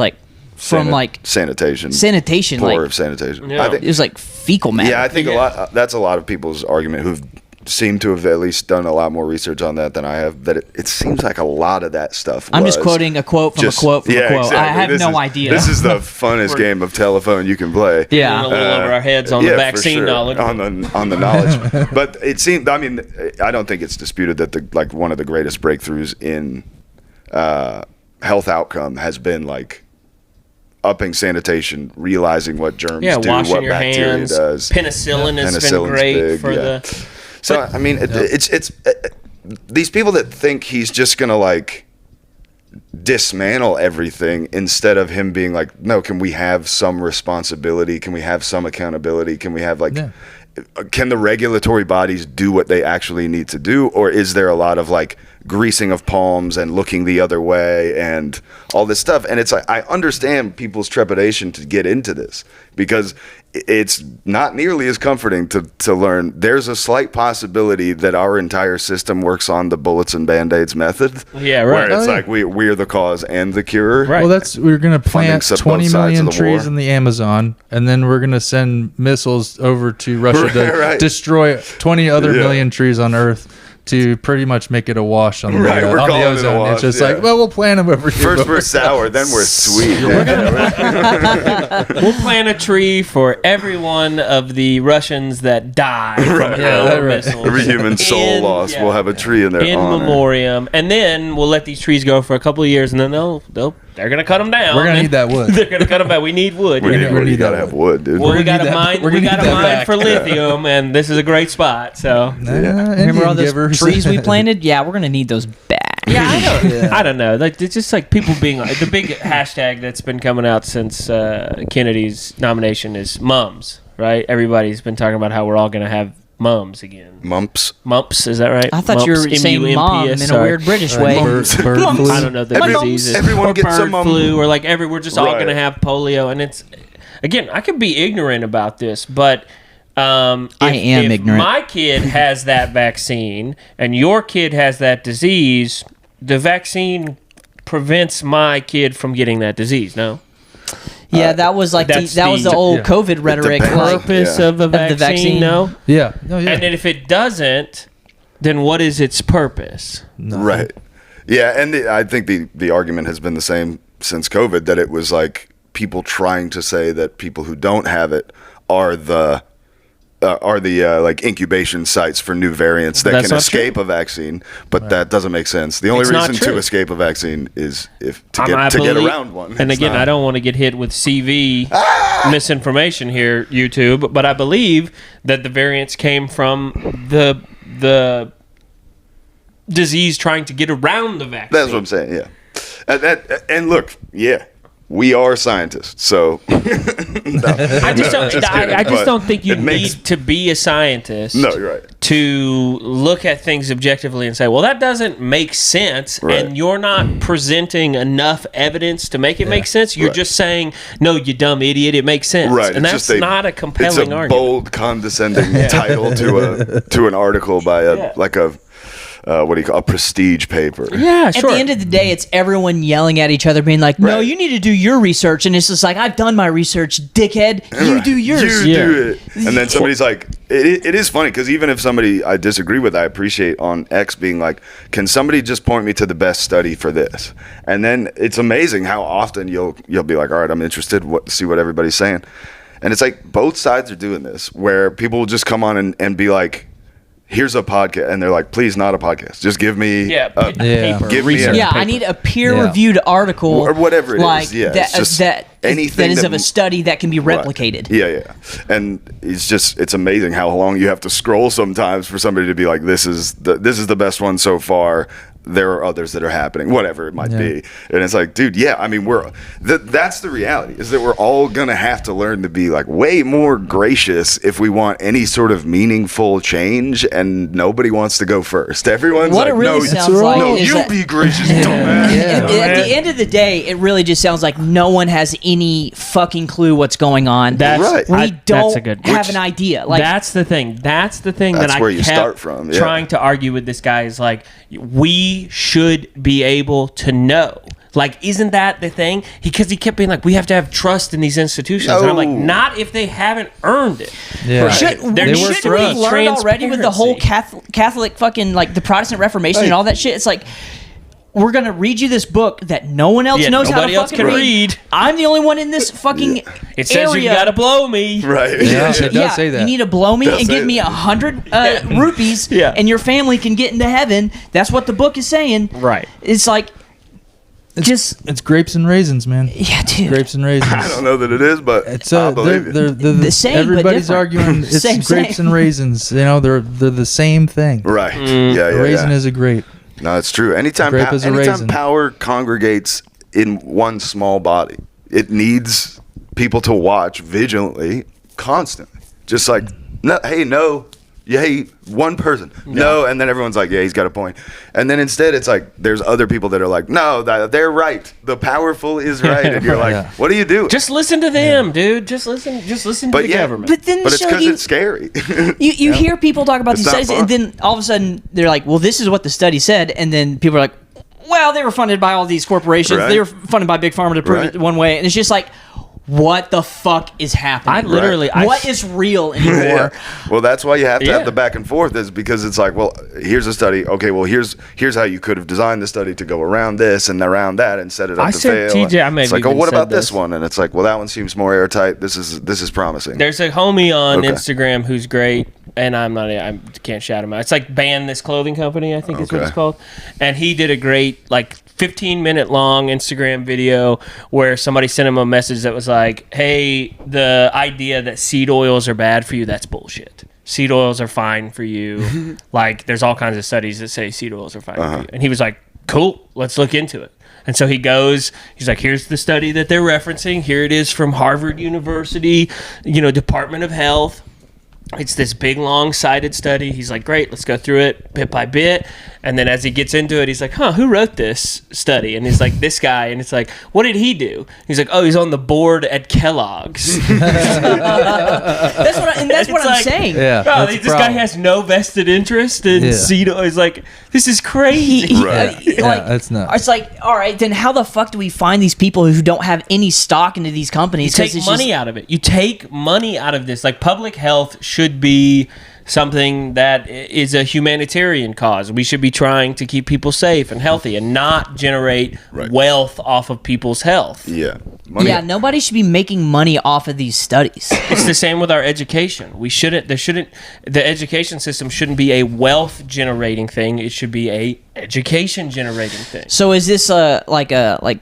from sanitation, poor sanitation. Yeah. I think, it was fecal matter. Yeah, I think that's a lot of people's argument who've seemed to have at least done a lot more research on that than I have. That it seems like a lot of that stuff. I'm just quoting a quote from a quote from a quote. Exactly. I have no idea. This is the funnest game of telephone you can play. Yeah, a little over our heads on the vaccine knowledge. On the knowledge, but it seemed. I mean, I don't think it's disputed that one of the greatest breakthroughs in health outcome has been upping sanitation, realizing what germs do, washing what your bacteria hands. does. Penicillin has been great for the. So I mean, it's these people that think he's just gonna dismantle everything instead of him being like, no, can we have some responsibility? Can we have some accountability? Can we have can the regulatory bodies do what they actually need to do, or is there a lot of greasing of palms and looking the other way and all this stuff? And it's I understand people's trepidation to get into this because it's not nearly as comforting to learn there's a slight possibility that our entire system works on the bullets and band-aids method. Yeah, right. Where it's we're the cause and the cure. Right. Well, we're going to plant 20 million trees in the Amazon, and then we're going to send missiles over to Russia to destroy 20 other million trees on Earth to pretty much make it a wash on the, Right, we're on calling the it a ozone. wash, It's just yeah. like, well, we'll plant them over here. First we're sour, then we're sweet. We'll plant a tree for every one of the Russians that die from our missiles. Every human soul lost, we'll have a tree in their in honor. memoriam, and then we'll let these trees go for a couple of years, and then they're gonna cut them down. We're gonna need that wood. They're gonna cut them down. We need wood. We you need know? wood. You need gotta that have wood, dude. Well, we got need a that- mine. we're We gonna got a need that mine back. for lithium, and this is a great spot. So Remember all those trees we planted? Yeah, we're gonna need those back. yeah, I know. I don't know. Like it's just like people being like the big hashtag that's been coming out since Kennedy's nomination is mums. Right? Everybody's been talking about how we're all gonna have mums again. Mumps. Mumps, is that right? I thought you were Mumps, saying mom M-U-M-P-S, in a sorry. weird British way. Bird flu. I don't know the Everyone- diseases. everyone or gets bird some, flu, or like we're just all Right. gonna have polio, and it's again. I could be ignorant about this, but I am if ignorant. my kid has that vaccine and your kid has that disease, the vaccine prevents my kid from getting that disease. No, Yeah, that was like that's that was the the- old yeah. COVID rhetoric. depends. Like, purpose Yeah. of a vaccine. the vaccine. No, Yeah. No, yeah. and then if it doesn't, then what is its purpose? Nothing. Right. Yeah, and I think the argument has been the same since COVID, that it was like people trying to say that people who don't have it are the like incubation sites for new variants that That's can not escape a vaccine, but that doesn't make sense. The only It's not reason to true. escape a vaccine is if to I get believe- around one. And It's again, not- I don't want to get hit with CV misinformation here, YouTube, but I believe that the variants came from the disease trying to get around the vaccine. That's what I'm saying. Yeah, and look, yeah, we are scientists, so I just don't. I just but don't think you it makes- need to be a scientist. No, you're right. To look at things objectively and say, well, that doesn't make sense, Right. and you're not presenting enough evidence to make it make sense. You're Right. just saying, no, you dumb idiot, it makes sense. Right, And it's that's just not a compelling It's a argument. bold, condescending title to an article by what do you call a prestige paper? Yeah, At sure. the end of the day, it's everyone yelling at each other, being like, "No, Right. you need to do your research," and it's just like, "I've done my research, dickhead. You Right. do yours." You do it. And then somebody's like, it is funny because even if somebody I disagree with, I appreciate on X being like, can somebody just point me to the best study for this? And then it's amazing how often you'll be like, all right, I'm interested. See what everybody's saying. And it's like both sides are doing this, where people will just come on and be like, here's a podcast, and they're like, please, not a podcast. Just give me paper, give me research a- Yeah, I paper. need a peer-reviewed article Or whatever it is, like yeah, that, it's just that anything that is that of a study that can be replicated. Yeah. And it's amazing how long you have to scroll sometimes for somebody to be like, this is the best one so far. There are others that are happening, whatever it might be. And it's like, dude, yeah, I mean, that's the reality, is that we're all going to have to learn to be like way more gracious if we want any sort of meaningful change, and nobody wants to go first. Everyone's What like, it really no, sounds like no, is you that- be gracious, dumbass. At the end of the day, it really just sounds like no one has any fucking clue what's going on. That's Right. We that's don't a good have an idea. Like, that's the thing. That's the thing That's that I where you kept start from, yeah. trying to argue with this guy is like, we should be able to know. Like, isn't that the thing? Because he kept being like, we have to have trust in these institutions. And I'm like, No. not if they haven't earned it. Yeah. Should, There They needs work to shouldn't for we us. have learned already with the whole Transparency. Catholic fucking, like, the Protestant Reformation and all that shit? It's like, we're going to read you this book that no one else Yeah, knows how to nobody else fucking can read. read. I'm the only one in this fucking It says area. you got to blow me. Right. Yeah, it does say that. You need to blow me Does and say give me that. 100 rupees, Yeah. and your family can get into heaven. That's what the book is saying. Right. It's like, It's grapes and raisins, man. yeah, dude. Grapes and raisins. I don't know that it is, but It's I believe it. they're The same, but everybody's different. arguing it's Same, grapes same. and raisins. You know, they're the same thing. Right. Mm. Yeah, A yeah, raisin yeah. is a grape. No, it's true. Anytime, Grape is a anytime raisin. power congregates in one small body, it needs people to watch vigilantly, constantly. Just like, no, hey, no, yeah, hey, one person, no, and then everyone's like, yeah, he's got a point. And then instead, it's like there's other people that are like, no, they're right. The powerful is right, and you're like, Yeah. what are you doing? Just listen to them, dude. Just listen to But the yeah. government. But then But it's so because you, it's scary. you hear people talk about It's these not studies, fun. and then all of a sudden they're like, well, this is what the study said. And then people are like, well, they were funded by all these corporations. Right. They were funded by Big Pharma to prove Right. it one way. And it's just like, what the fuck is happening? I literally, what is real anymore? Yeah. Well, that's why you have to Yeah. have the back and forth, is because it's like, well, here's a study. Okay, well, here's how you could have designed the study to go around this and around that and set it up I to said, fail. TJ, I may it's have like, oh, even what said about this this. one? And it's like, well, that one seems more airtight. This is promising. There's a homie on Okay. Instagram who's great, and I can't shout him out. It's like Ban This Clothing Company, I think is what Okay. it's called. And he did a great, like, 15-minute long Instagram video where somebody sent him a message that was like, hey, the idea that seed oils are bad for you, that's bullshit. Seed oils are fine for you. Like, there's all kinds of studies that say seed oils are fine for you. And he was like, cool, let's look into it. And so he goes, he's like, here's the study that they're referencing. Here it is from Harvard University, Department of Health. It's this big, long-sided study. He's like, great, let's go through it bit by bit. And then as he gets into it, he's like, who wrote this study? And he's like, this guy. And it's like, what did he do? He's like, oh, he's on the board at Kellogg's. That's what I'm It's like- saying. Yeah, Bro, that's a this guy problem. has no vested interest in Yeah. seed oil. He's like, this is crazy. Right. Yeah, that's nuts. It's like, all right, then how the fuck do we find these people who don't have any stock into these You companies? 'Cause take it's money just- out of it. You take money out of this. Like, public health should be something that is a humanitarian cause. We should be trying to keep people safe and healthy and not generate Right. wealth off of people's health. Yeah. Money. Yeah, nobody should be making money off of these studies. It's the same with our education. The education system shouldn't be a wealth generating thing. It should be a education generating thing. So is this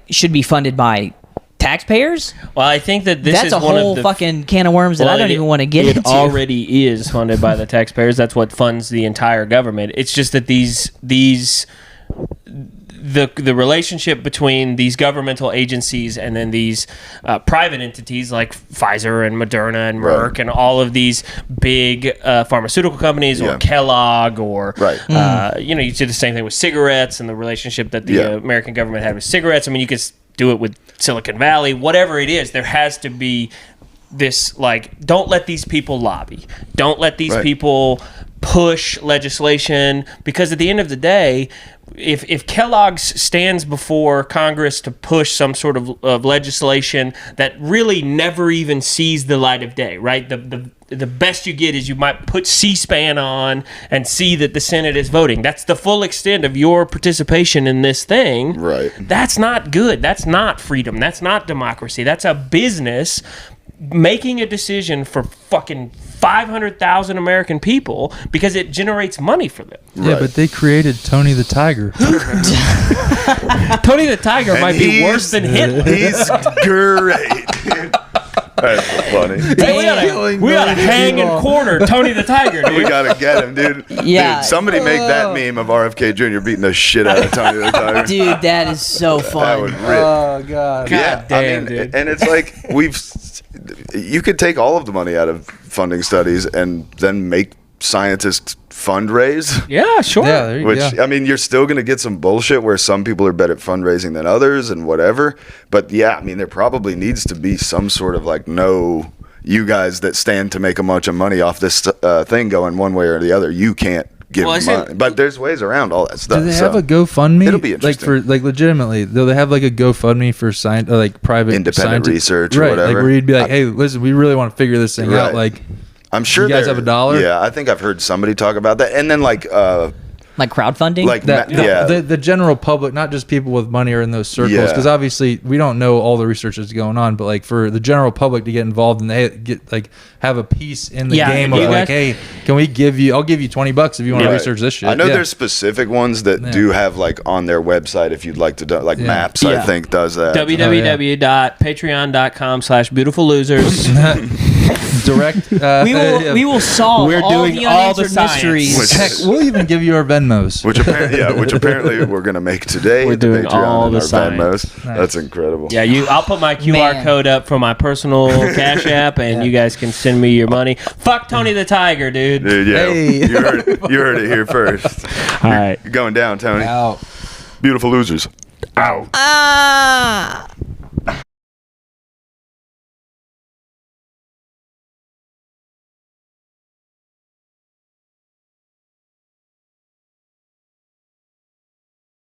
should be funded by taxpayers? Well, I think that this That's is a one whole of the fucking can of worms that I Well, don't even want to get it into. already is funded by the taxpayers. That's what funds the entire government. It's just that the relationship between these governmental agencies and then these private entities like Pfizer and Moderna and Merck Right. and all of these big pharmaceutical companies or Yeah. Kellogg or Right. you see the same thing with cigarettes and the relationship that the Yeah. American government had with cigarettes. I mean, you could do it with Silicon Valley, whatever it is. There has to be this, like, don't let these people lobby. Don't let these Right. people push legislation, because at the end of the day, if Kellogg's stands before Congress to push some sort of legislation that really never even sees the light of day, right? The best you get is you might put C-SPAN on and see that the Senate is voting. That's the full extent of your participation in this thing. Right. That's not good. That's not freedom. That's not democracy. That's a business making a decision for fucking 500,000 American people because it generates money for them. Yeah, Right. but they created Tony the Tiger. Tony the Tiger And might be he's- worse than Hitler. He's great. That's funny. Hey, we gotta hang and quarter Tony the Tiger, We dude. gotta get him, dude. Yeah. Dude, somebody make that meme of RFK Jr. beating the shit out of Tony the Tiger. Dude, that is so That would fun. rip. Oh God. Yeah, damn, dude. And it's like you could take all of the money out of funding studies and then make scientists fundraise. Yeah, sure. Yeah, there you Which go. I mean, you're still going to get some bullshit where some people are better at fundraising than others and whatever. But yeah, I mean, there probably needs to be some sort of like, no, you guys that stand to make a bunch of money off this thing going one way or the other, you can't give Well, money. But there's ways around all that stuff. Do they so have a GoFundMe? It'll be like interesting. for like legitimately. Do they have like a GoFundMe for like private Independent scienti- research or right, whatever? Like where you'd be like, hey, listen, we really want to figure this thing Right. out. Like, I'm sure You guys there- have $1? Yeah, I think I've heard somebody talk about that. And then like Like crowdfunding? that yeah. the general public, not just people with money are in those circles, Yeah. because obviously we don't know all the research that's going on, but like for the general public to get involved and they get like have a piece in the Yeah, game you of like, guys- hey, can we give you? I'll give you $20 if you want to Right. research this shit. I know Yeah. there's specific ones that Yeah. do have like on their website if you'd like to do like Yeah. Maps. I Yeah. think does that. www.patreon.com/beautiful losers. direct. we will solve We're all doing the all the unanswered science. mysteries. Which- Heck, we'll even give you our Venmos. Which apparently we're gonna make today. We're at the doing Patreon all and the our science. Venmos. That's incredible. Yeah, I'll put my QR Man. code up for my personal Cash App, and you guys can send me your money. Fuck Tony the Tiger, dude. Dude, yeah, Hey. you heard it here first. All right. You're going down, Tony. Out. Beautiful losers. Ow. Ah.